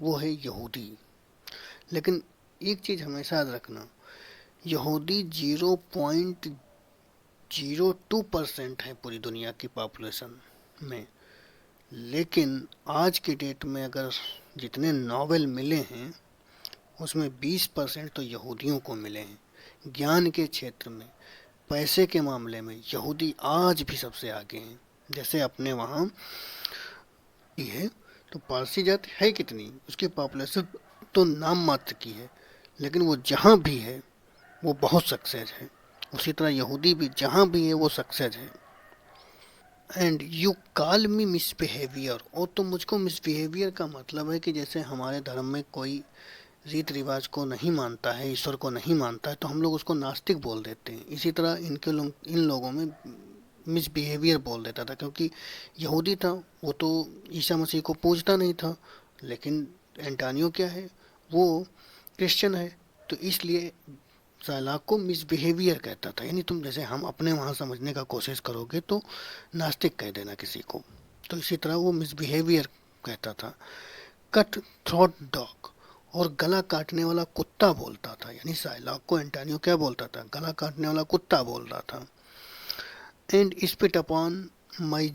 वो है यहूदी। लेकिन एक चीज़ हमेशा याद रखना, यहूदी 0.02% है पूरी दुनिया की पॉपुलेशन में, लेकिन आज के डेट में अगर जितने नोबेल मिले हैं उसमें 20% तो यहूदियों को मिले हैं। ज्ञान के क्षेत्र में, पैसे के मामले में यहूदी आज भी सबसे आगे हैं। जैसे अपने वहाँ ही है तो पारसी जाति है कितनी, उसकी पॉपुलेशन तो नाम मात्र की है, लेकिन वो जहाँ भी है वो बहुत सक्सेस है। उसी तरह यहूदी भी जहाँ भी है वो सक्सेस है। And you call me misbehaviour, और तो मुझको मिसबिहेवियर का मतलब है कि जैसे हमारे धर्म में कोई रीत रिवाज को नहीं मानता है, ईश्वर को नहीं मानता है, तो हम लोग उसको नास्तिक बोल देते हैं। इसी तरह इन लोगों में मिसबिहेवियर बोल देता था, क्योंकि यहूदी था वो तो ईसा मसीह को पूजता नहीं था, लेकिन एंटानियो क्या है, वो क्रिश्चियन है, तो इसलिए सालाक को मिसबिहेवियर कहता था। यानी तुम जैसे हम अपने वहाँ समझने का कोशिश करोगे तो नास्तिक कह देना किसी को, तो इसी तरह वो मिसबिहेवियर कहता था। कट थ्रोट डॉग, और गला काटने वाला कुत्ता बोलता था। यानी साइलाक को एंटानियो क्या बोलता था, गला काटने वाला कुत्ता बोल रहा था। And spit upon my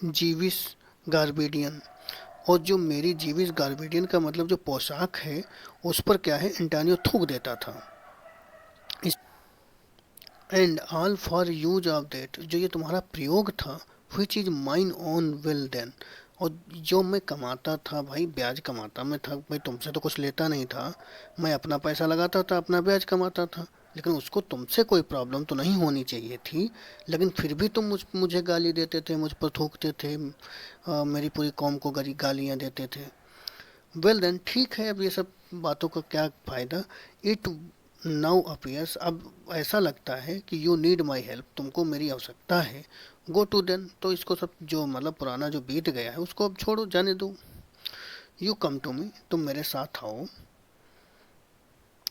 Jewish gaberdine, और जो मेरी जीविस गार्बेडियन का मतलब जो पोशाक है उस पर क्या है, एंटानियो थूक देता था। And all for use of that, जो ये तुम्हारा प्रयोग था, which is mine own will then, और जो मैं कमाता था भाई, ब्याज कमाता मैं था भाई, तुमसे तो कुछ लेता नहीं था। मैं अपना पैसा लगाता था, अपना ब्याज कमाता था। लेकिन उसको तुमसे कोई प्रॉब्लम तो नहीं होनी चाहिए थी। लेकिन फिर भी तुम मुझे गाली देते थे, मुझ पर थूकते थे, मेरी पूरी कौम को गालियां देते थे। वेल देन, ठीक है, अब ये सब बातों का क्या फायदा। इट नाउ अपीयर्स, अब ऐसा लगता है कि यू नीड माई हेल्प, तुमको मेरी आवश्यकता है। गो टू देन, तो इसको सब जो मतलब पुराना जो बीत गया है उसको अब छोड़ो, जाने दो। यू कम टू मी, तुम मेरे साथ आओ।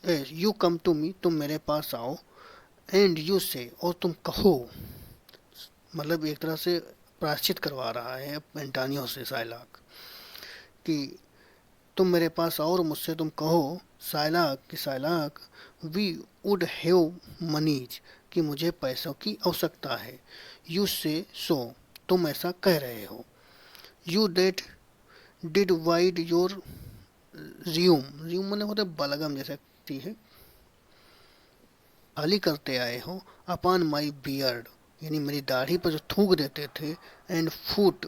यू कम टू मी, तुम मेरे पास आओ। एंड यू से, और तुम कहो, मतलब एक तरह से प्रायश्चित करवा रहा है एंटानियो से साइलाक, कि तुम मेरे पास आओ और मुझसे तुम कहो साइलाक कि साइलाक, वी वुड हैव मनीज, कि मुझे पैसों की आवश्यकता है। यू से सो, तुम ऐसा कह रहे हो। You that did void your rheum, rheum मैंने होता है बलगम जैसे है, खाली करते आए हो। अपॉन माई बियर्ड, यानी मेरी दाढ़ी पर जो थूक देते थे। And foot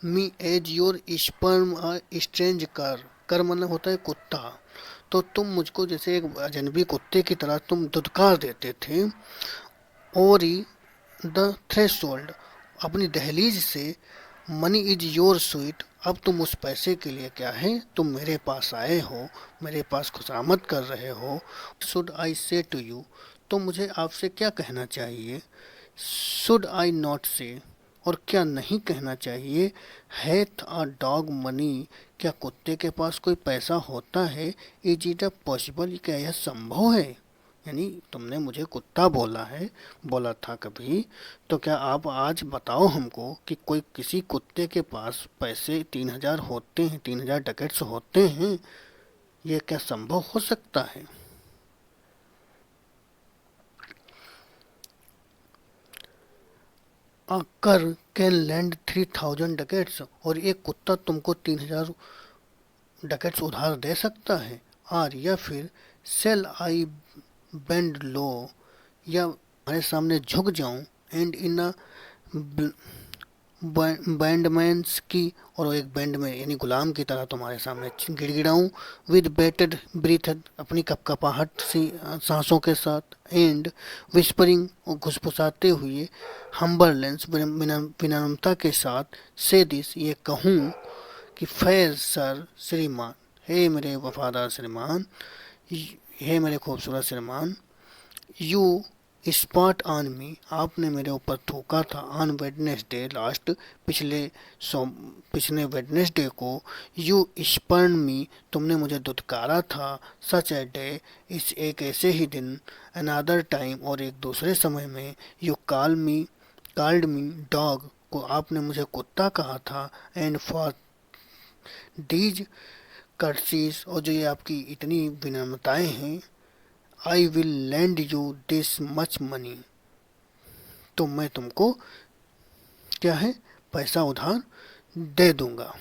me as your spurn strange cur, cur मतलब होता है कुत्ता, तो तुम मुझको जैसे एक अजनबी कुत्ते की तरह तुम दुदकार देते थे। और द थ्रेशोल्ड, अपनी दहलीज से। मनी इज योर स्वीट, अब तुम उस पैसे के लिए क्या है, तुम मेरे पास आए हो, मेरे पास खुशामद कर रहे हो। शुड आई से टू यू, तो मुझे आपसे क्या कहना चाहिए। शुड आई नॉट से, और क्या नहीं कहना चाहिए। हैथ अ डॉग मनी, क्या कुत्ते के पास कोई पैसा होता है। इज इट अ पॉसिबल, क्या यह संभव है। यानी तुमने मुझे कुत्ता बोला है, बोला था कभी, तो क्या आप आज बताओ हमको कि कोई किसी कुत्ते के पास पैसे 3,000 होते हैं, 3,000 डकेट्स होते हैं, ये क्या संभव हो सकता है। अ कर कैन लैंड 3,000 डकेट्स, और एक कुत्ता तुमको 3,000 डकेट्स उधार दे सकता है। और या फिर सेल आई बेंड लो, या हमारे सामने झुक जाऊं। एंड इन अ बैंडमैन्स की, और एक बैंड में यानी गुलाम की तरह तुम्हारे सामने गिड़गिड़ाऊं। विद बेटेड ब्रीथ, अपनी कपकपाहट सी सांसों के साथ। एंड विस्परिंग, और घुसफुसाते हुए। हम्बरलेंस, विनम्रता के साथ। से दिस, ये कहूँ कि फैज सर, श्रीमान, हे मेरे वफादार श्रीमान, हे मेरे खूबसूरत श्रीमान। यू स्पॉट ऑन मी, आपने मेरे ऊपर थूका था। ऑन वेडनेसडे लास्ट, पिछले सो पिछले वेडनेसडे को। यू स्पर्न मी, तुमने मुझे दुत्कारा था। सच ए डे, इस एक ऐसे ही दिन। अनदर टाइम, और एक दूसरे समय में। यू कॉल्ड मी डॉग, को आपने मुझे कुत्ता कहा था। एंड फॉर दीज कर्सीज, और जो ये आपकी इतनी विनम्रताएं हैं। I will land you this much money, तो मैं तुमको क्या है, पैसा उधार दे दूंगा।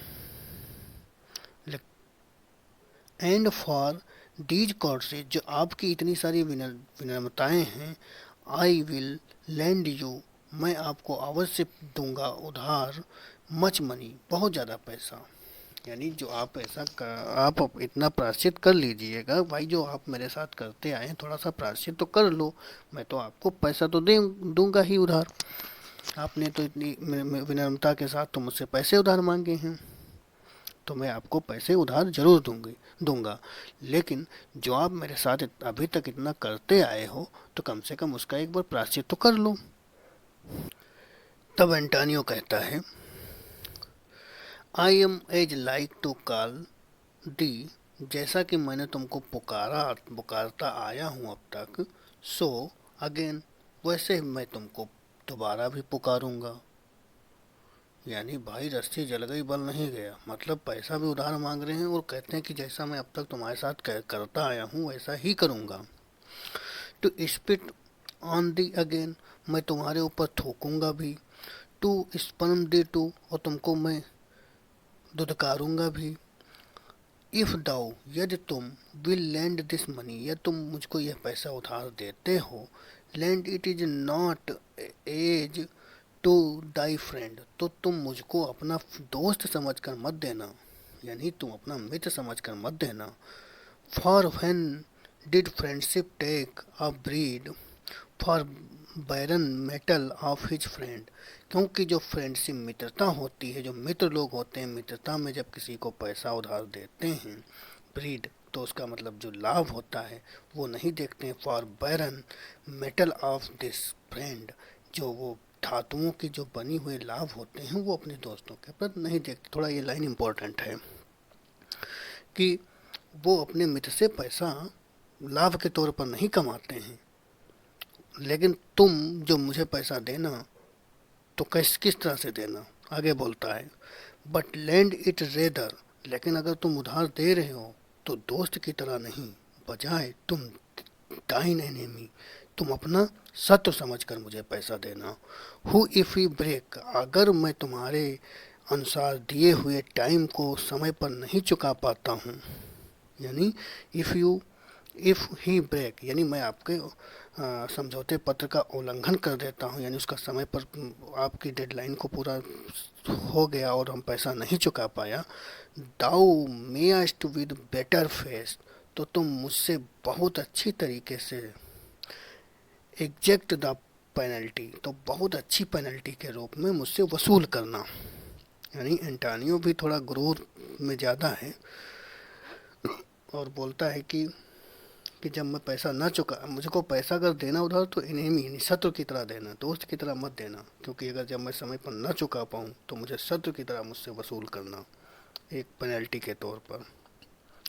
एंड फॉर दीज कॉर्सेज, जो आपकी इतनी सारी विनम्रताएं हैं। आई विल लैंड यू, मैं आपको अवश्य दूंगा उधार। मच मनी, बहुत ज़्यादा पैसा। यानी जो आप ऐसा आप इतना प्रायश्चित कर लीजिएगा भाई, जो आप मेरे साथ करते आए हैं, थोड़ा सा प्रायश्चित तो कर लो। मैं तो आपको पैसा तो दे दूंगा ही उधार। आपने तो इतनी विनम्रता के साथ तो मुझसे पैसे उधार मांगे हैं, तो मैं आपको पैसे उधार जरूर दूंगा। लेकिन जो आप मेरे साथ अभी तक इतना करते आए हो, तो कम से कम उसका एक बार प्रायश्चित तो कर लो। तब एंटानियो कहता है, I am as like to call thee, जैसा कि मैंने तुमको पुकारता आया हूँ अब तक। सो अगेन, वैसे ही मैं तुमको दोबारा भी पुकारूंगा। यानी भाई रस्सी जल गई बल नहीं गया, मतलब पैसा भी उधार मांग रहे हैं और कहते हैं कि जैसा मैं अब तक तुम्हारे साथ करता आया हूँ वैसा ही करूँगा। To spit on thee again, मैं तुम्हारे ऊपर थूकूंगा भी। टू स्पर्म दी टू, और तुमको मैं दुदकारूंगा भी। इफ दाउ, यदि तुम विल लैंड दिस मनी, यदि तुम मुझको यह पैसा उधार देते हो। Lend it is not as to thy friend, तो तुम मुझको अपना दोस्त समझकर मत देना, यानी तुम अपना मित्र समझकर मत देना। For when did friendship take a breed for barren metal of his friend, क्योंकि जो फ्रेंडशिप मित्रता होती है, जो मित्र लोग होते हैं, मित्रता में जब किसी को पैसा उधार देते हैं, ब्रीड तो उसका मतलब जो लाभ होता है वो नहीं देखते हैं। For barren metal of this friend, जो वो धातुओं की जो बनी हुए लाभ होते हैं वो अपने दोस्तों के प्रति नहीं देखते। थोड़ा ये लाइन इम्पोर्टेंट है कि वो अपने मित्र से पैसा लाभ के तौर पर नहीं कमाते हैं, लेकिन तुम जो मुझे पैसा देना तो किस तरह से देना, आगे बोलता है। बट लैंड इट रेदर, लेकिन अगर तुम उधार दे रहे हो तो दोस्त की तरह नहीं, बजाय तुम डाइन एनेमी, तुम अपना शत्रु समझकर मुझे पैसा देना। हु इफ यू ब्रेक, अगर मैं तुम्हारे अनुसार दिए हुए टाइम को समय पर नहीं चुका पाता हूँ, यानी इफ़ ही ब्रेक, यानी मैं आपके समझौते पत्र का उल्लंघन कर देता हूँ, यानी उसका समय पर आपकी डेडलाइन को पूरा हो गया और हम पैसा नहीं चुका पाया। दाउ मेस्ट विद बेटर फेस, तो तुम मुझसे बहुत अच्छी तरीके से एग्जैक्ट द पेनल्टी, तो बहुत अच्छी पेनल्टी के रूप में मुझसे वसूल करना। यानी एंटानियो भी थोड़ा गुरूर में ज़्यादा है और बोलता है कि जब मैं पैसा ना चुका, मुझको पैसा अगर देना उधार तो इन्हें शत्रु की तरह देना, दोस्त की तरह मत देना, क्योंकि अगर जब मैं समय पर ना चुका पाऊँ तो मुझे शत्रु की तरह मुझसे वसूल करना, एक पेनल्टी के तौर पर,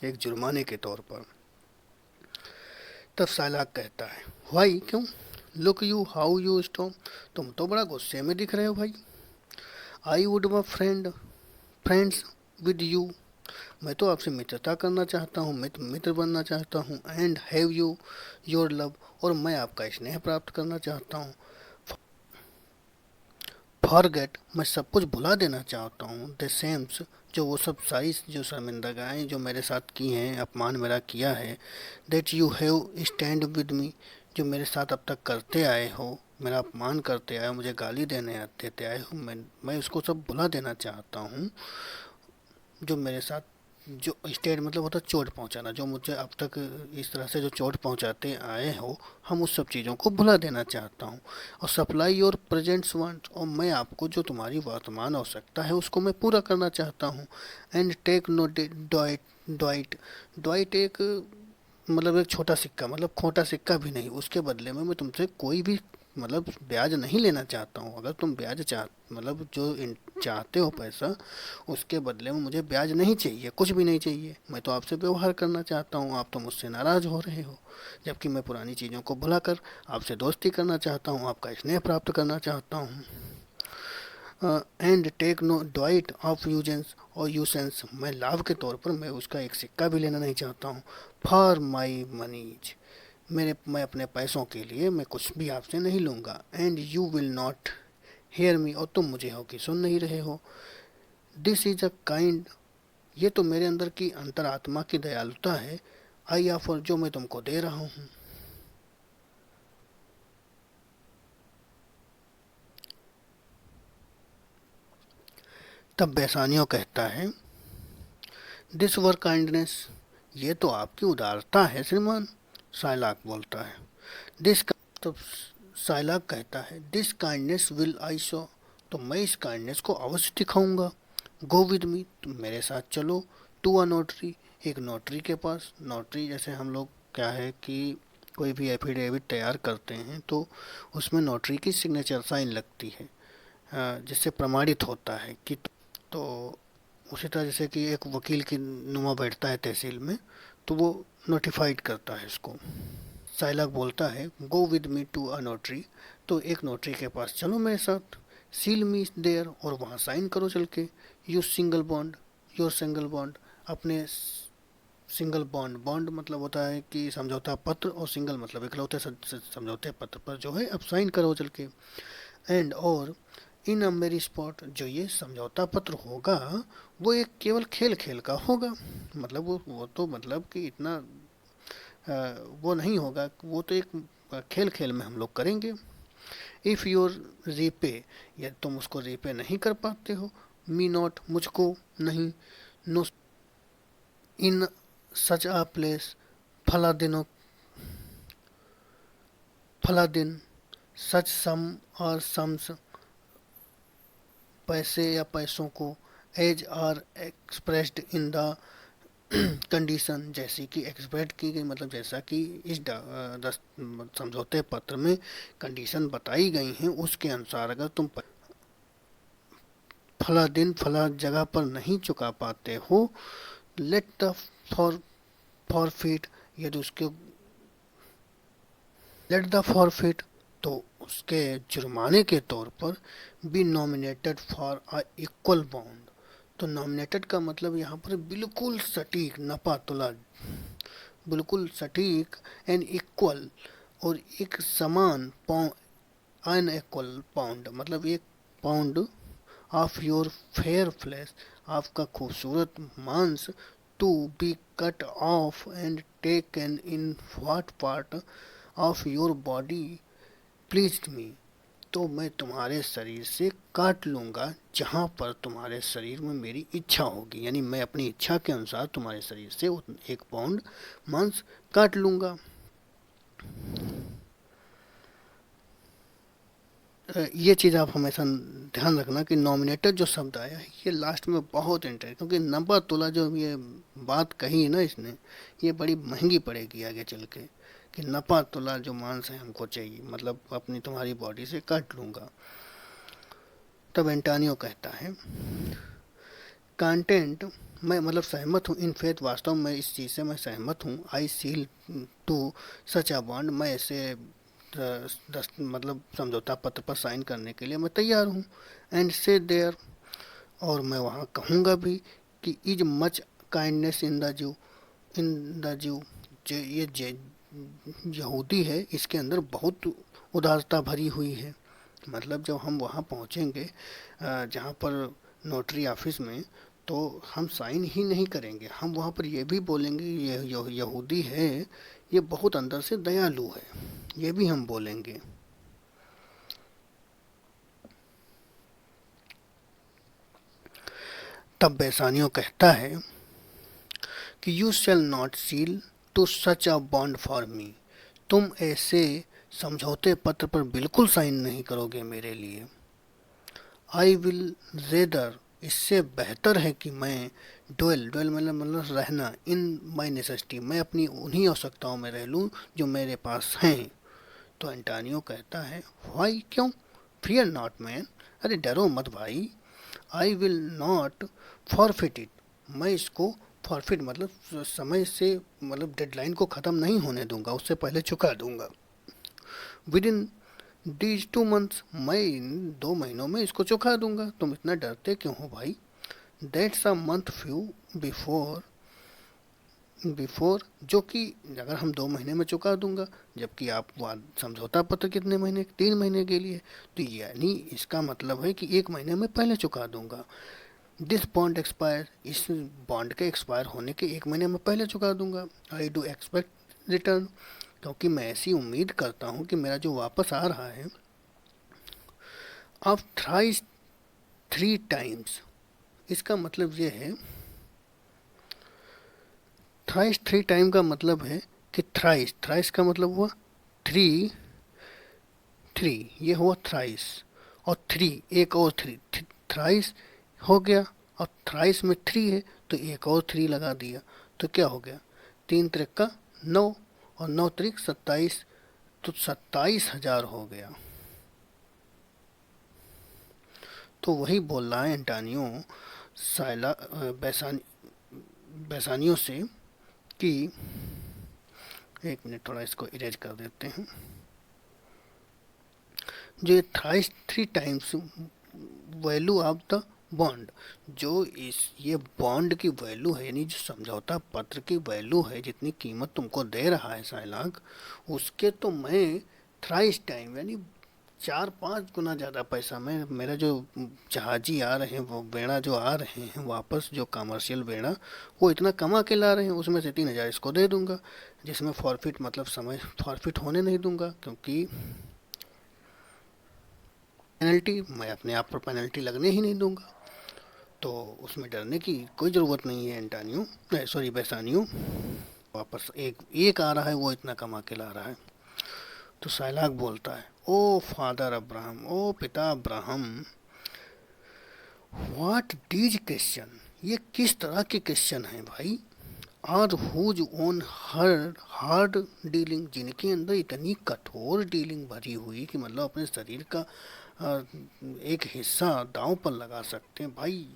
एक जुर्माने के तौर पर। तब साइलाक कहता है, भाई क्यों, look you how you storm, तुम तो बड़ा गुस्से में दिख रहे हो भाई। I would my friends with you, मैं तो आपसे मित्रता करना चाहता हूँ, मित्र बनना चाहता हूँ। And have you your love, और मैं आपका स्नेह प्राप्त करना चाहता हूँ। फॉरगेट, मैं सब कुछ भुला देना चाहता हूँ। द सेम्स, जो वो सब सारी जो शर्मिंदगाएँ जो मेरे साथ की हैं, अपमान मेरा किया है। That you have stand with me, जो मेरे साथ अब तक करते आए हो, मेरा अपमान करते आए हो, मुझे गाली देते आए हो, मैं उसको सब भुला देना चाहता हूँ। जो मेरे साथ जो स्टेट मतलब होता है चोट पहुंचाना, जो मुझे अब तक इस तरह से जो चोट पहुंचाते आए हो, हम उस सब चीज़ों को भुला देना चाहता हूँ। और सप्लाई योर प्रेजेंट्स वांट, और मैं आपको जो तुम्हारी वर्तमान आवश्यकता है उसको मैं पूरा करना चाहता हूँ। एंड टेक नो डॉइट डॉइट डॉइट एक मतलब एक छोटा सिक्का, मतलब खोटा सिक्का भी नहीं, उसके बदले में मैं तुमसे कोई भी मतलब ब्याज नहीं लेना चाहता हूँ। अगर तुम ब्याज मतलब जो चाहते हो पैसा, उसके बदले में मुझे ब्याज नहीं चाहिए, कुछ भी नहीं चाहिए। मैं तो आपसे व्यवहार करना चाहता हूँ, आप तो मुझसे नाराज़ हो रहे हो, जबकि मैं पुरानी चीज़ों को भुलाकर आपसे दोस्ती करना चाहता हूँ, आपका स्नेह प्राप्त करना चाहता हूँ। And take no doit of usance, और यूसेंस, मैं लाभ के तौर पर मैं उसका एक सिक्का भी लेना नहीं चाहता हूँ। फॉर माई मनीज, मैं अपने पैसों के लिए मैं कुछ भी आपसे नहीं लूँगा। And you will not hear me, और तुम मुझे हो कि सुन नहीं रहे हो। दिस इज अ काइंड, ये तो मेरे अंदर की अंतरात्मा की दयालुता है। आई ऑफर, जो मैं तुमको दे रहा हूँ। तब बेसानियों कहता है, दिस वर काइंडनेस, ये तो आपकी उदारता है श्रीमान। साइलाक बोलता है दिस, तो साइलाक कहता है this kindness will I show, तो मैं इस काइंडनेस को अवश्य दिखाऊंगा। गो विद मी, तुम मेरे साथ चलो। टू अ नोटरी, एक नोटरी के पास। नोटरी जैसे हम लोग क्या है कि कोई भी एफिडेविट तैयार करते हैं तो उसमें नोटरी की सिग्नेचर साइन लगती है, जिससे प्रमाणित होता है कि, तो उसी तरह जैसे कि एक वकील की नुमा बैठता है तहसील में, तो वो नोटिफाइड करता है इसको। साइलाक बोलता है go with me to a notary, तो एक नोटरी के पास चलो मेरे साथ। सील मी देयर, और वहाँ साइन करो चल के। You single bond, your single bond, अपने सिंगल बॉन्ड, बॉन्ड मतलब होता है कि समझौता पत्र, और सिंगल मतलब इकलौते समझौते पत्र पर जो है अब साइन करो चल के। एंड और इन अ मेरी स्पॉट, जो ये समझौता पत्र होगा वो एक केवल खेल खेल का होगा, मतलब वो तो मतलब कि इतना वो नहीं होगा, वो तो एक खेल खेल में हम लोग करेंगे। इफ़ यूर रीपे, यदि तुम उसको रीपे नहीं कर पाते हो, मी नॉट मुझको नहीं, नो इन सच आ प्लेस, फला दिनों फला दिन, सच सम और सम्स, पैसे या पैसों को, as are expressed in the condition, जैसी कि एक्सप्रेस की गई, मतलब जैसा कि इस समझौते पत्र में कंडीशन बताई गई हैं उसके अनुसार अगर तुम फला दिन फला जगह पर नहीं चुका पाते हो, लेट द फॉर फॉरफिट, यदि उसके लेट द फॉरफिट, तो उसके जुर्माने के तौर पर be nominated for a equal bound. तो नॉमिनेटेड का मतलब यहाँ पर बिल्कुल सटीक नपा तुला, बिल्कुल सटीक एंड इक्वल, और एक समान पाउंड, इक्वल पाउंड मतलब एक pound of your fair flesh, आपका खूबसूरत मांस, to be cut off and taken in what part of your body pleased me, तो मैं तुम्हारे शरीर से काट लूँगा जहाँ पर तुम्हारे शरीर में मेरी इच्छा होगी, यानी मैं अपनी इच्छा के अनुसार तुम्हारे शरीर से एक पाउंड मांस काट लूँगा। ये चीज़ आप हमेशा ध्यान रखना कि नॉमिनेटेड जो शब्द आया है ये लास्ट में बहुत इंटरेस्ट, क्योंकि नब्बा तोला जो ये बात कही है ना इसने, ये बड़ी महंगी पड़ेगी आगे चल के, कि नपा तोला जो मांस है हमको चाहिए, मतलब अपनी तुम्हारी बॉडी से काट लूँगा। तब एंटानियो कहता है कंटेंट, मैं मतलब सहमत हूँ, इन फेथ वास्तव में इस चीज़ से मैं सहमत हूँ, I seal to such a bond, मैं ऐसे मतलब समझौता पत्र पर साइन करने के लिए मैं तैयार हूँ। एंड से देयर, और मैं वहाँ कहूँगा भी कि is much kindness in the zoo, जो ये यहूदी है इसके अंदर बहुत उदारता भरी हुई है। मतलब जब हम वहाँ पहुँचेंगे जहाँ पर नोटरी ऑफिस में, तो हम साइन ही नहीं करेंगे, हम वहाँ पर ये भी बोलेंगे ये यहूदी है, ये बहुत अंदर से दयालु है, ये भी हम बोलेंगे। तब बेसानियो कहता है कि you shall not seal to such a bond for me, तुम ऐसे समझौते पत्र पर बिल्कुल साइन नहीं करोगे मेरे लिए। आई विल रेदर, इससे बेहतर है कि मैं डुएल मतलब रहना, इन माई नेसेसिटी, मैं अपनी उन्हीं आवश्यकताओं में रह लूँ जो मेरे पास हैं। तो एंटानियो कहता है वाई, क्यों, फियर नॉट मैन, अरे डरो मत भाई, I will not forfeit it, मैं इसको फॉरफिट मतलब समय से मतलब डेडलाइन को ख़त्म नहीं होने दूंगा, उससे पहले चुका दूंगा। विद इन दीज 2 months, मैं इन 2 महीनों में इसको चुका दूंगा, तुम इतना डरते क्यों हो भाई। That's a month few before before, जो कि अगर हम 2 महीने में चुका दूंगा, जबकि आप समझौता पत्र कितने महीने, 3 महीने के लिए, तो यानी इसका मतलब है कि 1 महीने में पहले चुका दूंगा। दिस बॉन्ड एक्सपायर, इस बॉन्ड के एक्सपायर होने के 1 महीने में पहले चुका दूंगा। आई डू एक्सपेक्ट रिटर्न, क्योंकि मैं ऐसी उम्मीद करता हूँ कि मेरा जो वापस आ रहा है। ऑफ थ्राइस 3 times, इसका मतलब ये है, थ्राइस 3 टाइम का मतलब है कि थ्राइस, थ्राइस का मतलब हुआ 3, 3 ये हुआ थ्राइस, और 3 एक और 3, थ्राइस हो गया, और थ्राइस में 3 है तो एक और 3 लगा दिया, तो क्या हो गया, 3 त्रिक 9, और 9 त्रिक 27, तो 27,000 हो गया। तो वही बोल रहा है एंटानियो साइला बेसानियो से कि, एक मिनट थोड़ा इसको इरेज कर देते हैं, जो thrice 3 times value of the bond, जो इस ये बॉन्ड की वैल्यू है, यानी जो समझौता पत्र की वैल्यू है, जितनी कीमत तुमको दे रहा है साइलाक, उसके तो मैं थ्राइस टाइम यानी 4-5 गुना ज़्यादा पैसा, मैं मेरा जो जहाजी आ रहे हैं, वो बेड़ा जो आ रहे हैं वापस, जो कमर्शियल बेड़ा, वो इतना कमा के ला रहे हैं, उसमें से 3,000 इसको दे दूंगा, जिसमें फॉरफिट मतलब समय फॉरफिट होने नहीं दूंगा, क्योंकि पेनल्टी, मैं अपने आप पर पेनल्टी लगने ही नहीं दूंगा। तो उसमें डरने की कोई ज़रूरत नहीं है एंटानियो, सॉरी बेसानियो। वापस एक एक आ रहा है, वो इतना कमा के ला रहा है। तो साइलाक बोलता है, ओ फादर अब्राहम, ओ पिता अब्राहम, व्हाट डीज क्वेश्चन, ये किस तरह के क्वेश्चन हैं भाई। Or whose own her hard dealing, जिनके अंदर इतनी कठोर डीलिंग भरी हुई कि मतलब अपने शरीर का एक हिस्सा दांव पर लगा सकते हैं भाई।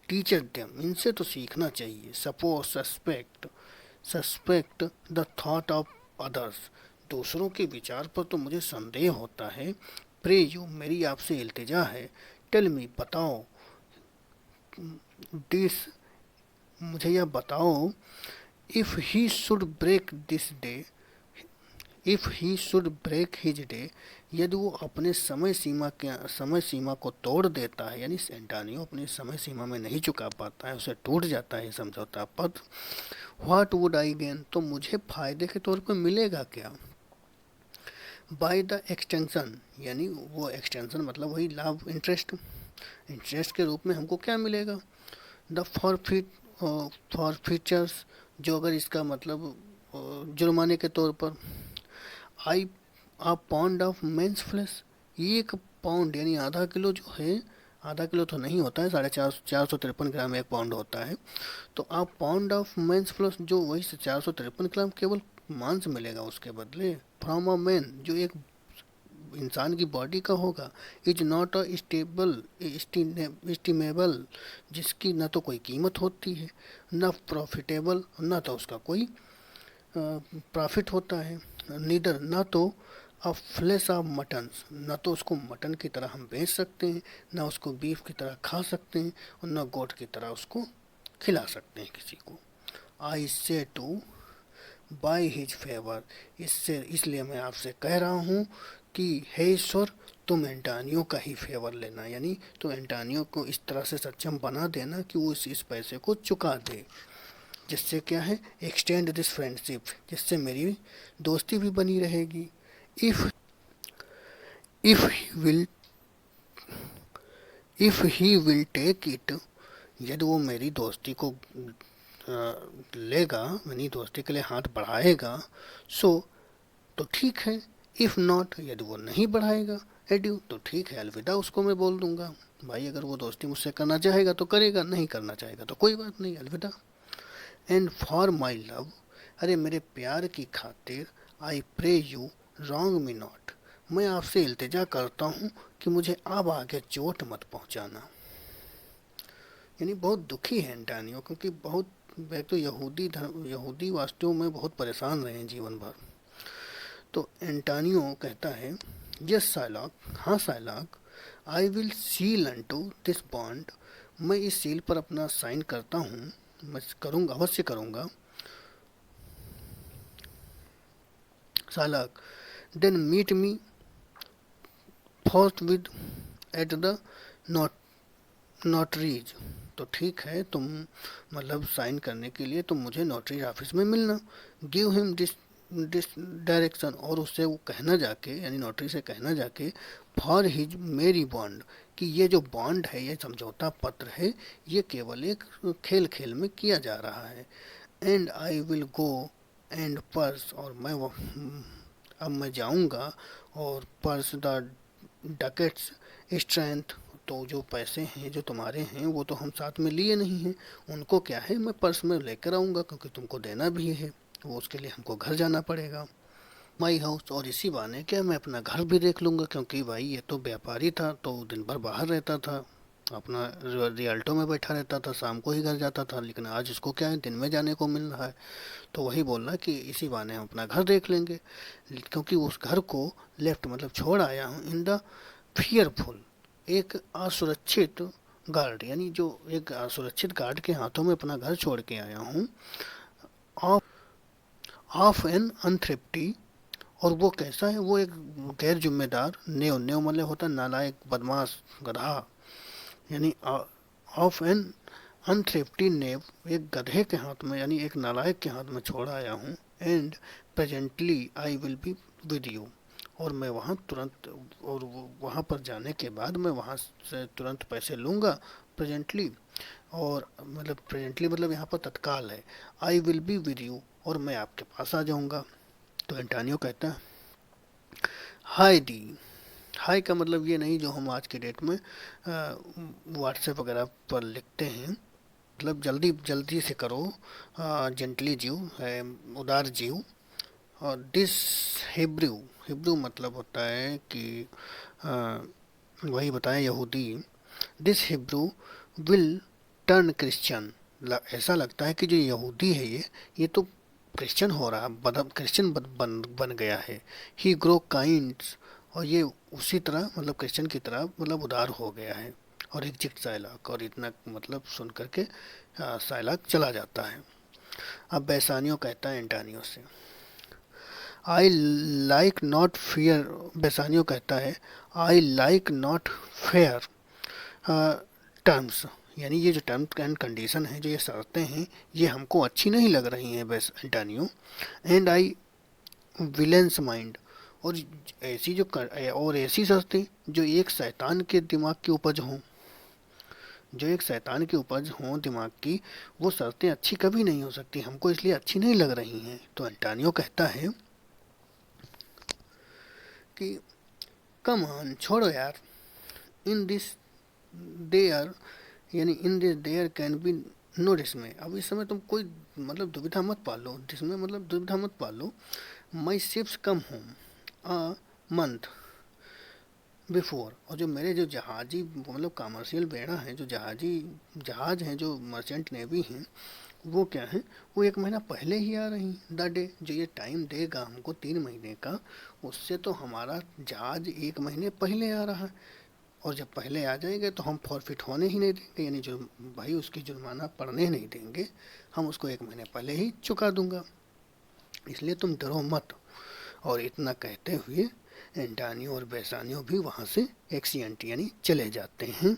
टीचर देम, इनसे तो सीखना चाहिए। Suppose suspect, suspect the thought of others, दूसरों के विचार पर तो मुझे संदेह होता है। प्रे यू, मेरी आपसे इल्तिजा है। टेल मी, बताओ। दिस, मुझे यह बताओ। If he should break this day, if he should break his day, यदि वो अपने समय सीमा को तोड़ देता है, यानी एंटानियो अपनी समय सीमा में नहीं चुका पाता है, उसे टूट जाता है समझौता पद। व्हाट वुड आई गेन, तो मुझे फायदे के तौर पर मिलेगा क्या। बाय द एक्सटेंशन, यानी वो एक्सटेंशन मतलब वही लाभ, इंटरेस्ट, इंटरेस्ट के रूप में हमको क्या मिलेगा। द फॉरफीचर्स, जो अगर इसका मतलब जुर्माने के तौर पर। आई आ पाउंड ऑफ मेंस फ्लैश, एक पाउंड यानी आधा किलो जो है, आधा किलो तो नहीं होता है, 453 ग्राम 1 पाउंड होता है। तो आप पाउंड ऑफ मेंस फ्लैश, जो वही 453 ग्राम केवल मांस मिलेगा उसके बदले। फ्रॉम अ मैन, जो एक इंसान की बॉडी का होगा। Is not a stable estimable, जिसकी न तो कोई कीमत होती है, न प्रॉफिटेबल, न तो उसका कोई प्रॉफिट होता है। नीदर, न तो अ फ्लेश ऑफ मटन, न तो उसको मटन की तरह हम बेच सकते हैं, न उसको बीफ की तरह खा सकते हैं, और न गोट की तरह उसको खिला सकते हैं किसी को। आई से टू बाय हिज फेवर, इससे इसलिए मैं आपसे कह रहा हूँ कि हे ईश्वर, तुम एंटानियो का ही फेवर लेना, यानी तो एंटानियो को इस तरह से सक्षम बना देना कि वो इस पैसे को चुका दे, जिससे क्या है, एक्सटेंड दिस फ्रेंडशिप, जिससे मेरी दोस्ती भी बनी रहेगी। If if he will if he will take it, यदि वो मेरी दोस्ती को लेगा, मेरी दोस्ती के लिए हाथ बढ़ाएगा, सो तो ठीक है। इफ नॉट, यदि वो नहीं बढ़ाएगा, एड्यू, तो ठीक है, अलविदा उसको मैं बोल दूंगा। भाई अगर वो दोस्ती मुझसे करना चाहेगा तो करेगा, नहीं करना चाहेगा तो कोई बात नहीं, अलविदा। एंड फॉर माई लव, अरे मेरे प्यार की खातिर, I pray you wrong me not, मैं आपसे इल्तिजा करता हूँ कि मुझे अब आगे चोट मत पहुँचाना। यानी बहुत दुखी है एंटानियो, क्योंकि बहुत एक तो यहूदी वास्तव में बहुत परेशान रहे हैं जीवन भर। तो एंटानियो कहता है, यस साइलाक, हाँ Shylock, I will seal unto this bond, मैं इस सील पर अपना साइन करता हूँ, मैं करूँगा, अवश्य करूँगा। Shylock, then meet me forthwith at the note notaries, तो ठीक है, तुम मतलब साइन करने के लिए तुम मुझे नोटरी ऑफिस में मिलना। Give him this this direction, और उससे वो कहना जाके, यानी नोटरी से कहना जाके, फॉर हिज मेरी बॉन्ड, कि ये जो बॉन्ड है, ये समझौता पत्र है, ये केवल एक खेल खेल में किया जा रहा है। And I will go and purse, और अब मैं जाऊंगा और पर्स द डकेट्स स्ट्रेंथ, तो जो पैसे हैं जो तुम्हारे हैं वो तो हम साथ में लिए नहीं हैं, उनको क्या है मैं पर्स में लेकर आऊँगा, क्योंकि तुमको देना भी है, वो उसके लिए हमको घर जाना पड़ेगा, माई हाउस। और इसी बहाने क्या मैं अपना घर भी देख लूँगा, क्योंकि भाई ये तो व्यापारी था, तो दिन भर बाहर रहता था, अपना रियल्टो में बैठा रहता था, शाम को ही घर जाता था, लेकिन आज इसको क्या है, दिन में जाने को मिल रहा है। तो वही बोलना कि इसी बहाने हम अपना घर देख लेंगे, क्योंकि उस घर को लेफ्ट मतलब छोड़ आया हूँ इन द फियरफुल, एक असुरक्षित गार्ड, यानी जो एक असुरक्षित गार्ड के हाथों में अपना घर छोड़ के आया हूँ। ऑफ ऑफ एन अनथ्रिफ्टी, और वो कैसा है, वो एक गैर जिम्मेदार, नेव नेव मतलब होता है नालायक, बदमाश, गधा, यानी ऑफ एन अनथ्रिफ्टी नेव, एक गधे के हाथ में, यानी एक नालायक के हाथ में छोड़ आया हूँ। And presently I will be with you, और मैं वहाँ तुरंत, और वहाँ पर जाने के बाद मैं वहाँ से तुरंत पैसे लूँगा प्रेजेंटली। और मतलब प्रेजेंटली मतलब यहाँ पर तत्काल है, I will be with you, और मैं आपके पास आ जाऊँगा। तो एंटानियो कहता है हाय दी। हाय का मतलब ये नहीं जो हम आज के डेट में व्हाट्सएप वगैरह पर लिखते हैं, मतलब जल्दी जल्दी से करो, जेंटली जीव है, उदार जीव। और दिस हिब्रू, हिब्रू मतलब होता है कि अ, वही बताएं यहूदी। This Hebrew will turn Christian. ऐसा लगता है कि जो यहूदी है ये तो क्रिश्चियन हो रहा, क्रिश्चियन बन गया है। ही ग्रो काइंड, और ये उसी तरह मतलब क्रिश्चियन की तरह मतलब उदार हो गया है। और एग्जिट साइलाक, और इतना मतलब सुन करके साइलाक चला जाता है। अब बैसानियो कहता है एंटानियो से आई लाइक नॉट फेयर। बेसानियो कहता है I like not fair terms, यानी ये जो टर्म्स एंड कंडीशन है, जो ये शर्तें हैं, ये हमको अच्छी नहीं लग रही हैं बेस Antonio. And I villain's mind, और ऐसी जो और ऐसी शर्तें जो एक शैतान के दिमाग की उपज हों, जो एक शैतान की उपज हों दिमाग की, वो शर्तें अच्छी कभी नहीं हो सकती, हमको इसलिए अच्छी नहीं लग रही हैं। तो एंटानियो कहता है कि कम ऑन छोड़ो यार, इन दिस देयर, यानी in this there can be no dismay. अब इस समय तुम कोई मतलब दुविधा मत पालो, डिसमे मतलब दुविधा मत पालो। My ships come home a month before, और जो मेरे जो जहाजी मतलब कमर्शियल बेड़ा हैं, जो जहाज हैं, जो मर्चेंट नेवी हैं, वो क्या है, वो 1 महीना पहले ही आ रही। द डे, जो ये टाइम देगा हमको 3 महीने का, उससे तो हमारा जहाज 1 महीने पहले आ रहा है। और जब पहले आ जाएंगे तो हम फॉरफिट होने ही नहीं देंगे, यानी जो भाई उसकी जुर्माना पड़ने नहीं देंगे, हम उसको 1 महीने पहले ही चुका दूंगा, इसलिए तुम डरो मत। और इतना कहते हुए एंटानियो और बेसानियो भी वहां से एक्सीडेंट यानी चले जाते हैं।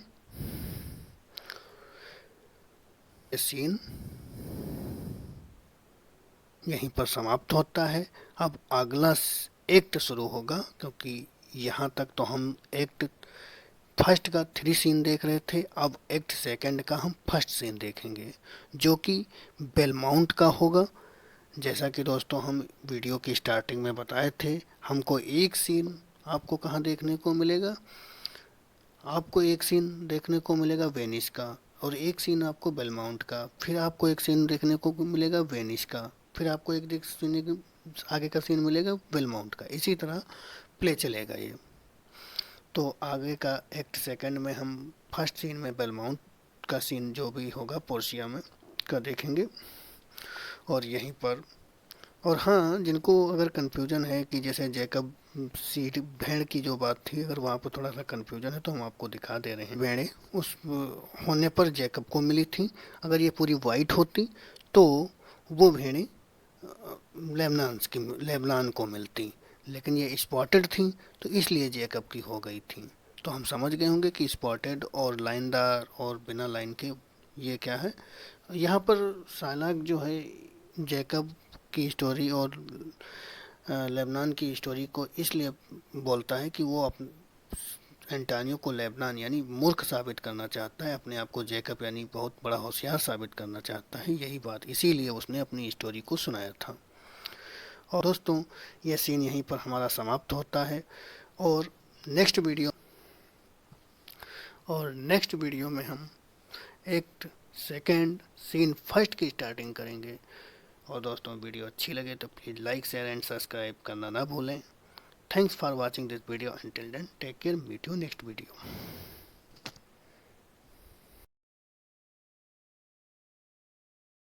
सीन यहीं पर समाप्त होता है। अब अगला एक्ट शुरू होगा, क्योंकि यहाँ तक तो हम एक्ट फर्स्ट का 3 सीन देख रहे थे, अब एक्ट सेकंड का हम फर्स्ट सीन देखेंगे, जो कि बेलमाउंट का होगा। जैसा कि दोस्तों हम वीडियो की स्टार्टिंग में बताए थे, हमको एक सीन आपको कहाँ देखने को मिलेगा, आपको एक सीन देखने को मिलेगा वेनिस का, और एक सीन आपको बेलमाउंट का, फिर आपको एक सीन देखने को मिलेगा वेनिस का, फिर आपको एक सीन आगे का सीन मिलेगा बेलमाउंट का। इसी तरह प्ले चलेगा ये। तो आगे का एक्ट सेकंड में हम फर्स्ट सीन में बेलमाउंट का सीन जो भी होगा पोर्शिया में का देखेंगे। और यहीं पर, और हाँ, जिनको अगर कन्फ्यूजन है कि जैसे जैकब सीट भेड़ की जो बात थी, अगर वहाँ पर थोड़ा सा कन्फ्यूजन है तो हम आपको दिखा दे रहे हैं। भेड़ें उस होने पर जैकब को मिली थी, अगर ये पूरी वाइट होती तो वो भेड़ें लेबनान को मिलती, लेकिन ये स्पॉटेड थी तो इसलिए जैकब की हो गई थी। तो हम समझ गए होंगे कि स्पॉटेड और लाइनदार और बिना लाइन के ये क्या है। यहाँ पर सालाक जो है जैकब की स्टोरी और लेबनान की स्टोरी को इसलिए बोलता है कि वो एंटानियो को लेबनान यानी मूर्ख साबित करना चाहता है, अपने आप को जैकब यानी बहुत बड़ा होशियार साबित करना चाहता है। यही बात इसीलिए उसने अपनी स्टोरी को सुनाया था। और दोस्तों, यह सीन यहीं पर हमारा समाप्त होता है। और नेक्स्ट वीडियो में हम एक्ट सेकेंड सीन फर्स्ट की स्टार्टिंग करेंगे। और दोस्तों, वीडियो अच्छी लगे तो please like share and subscribe करना ना भूलें। Thanks for watching this video. Until then take care, meet you next video.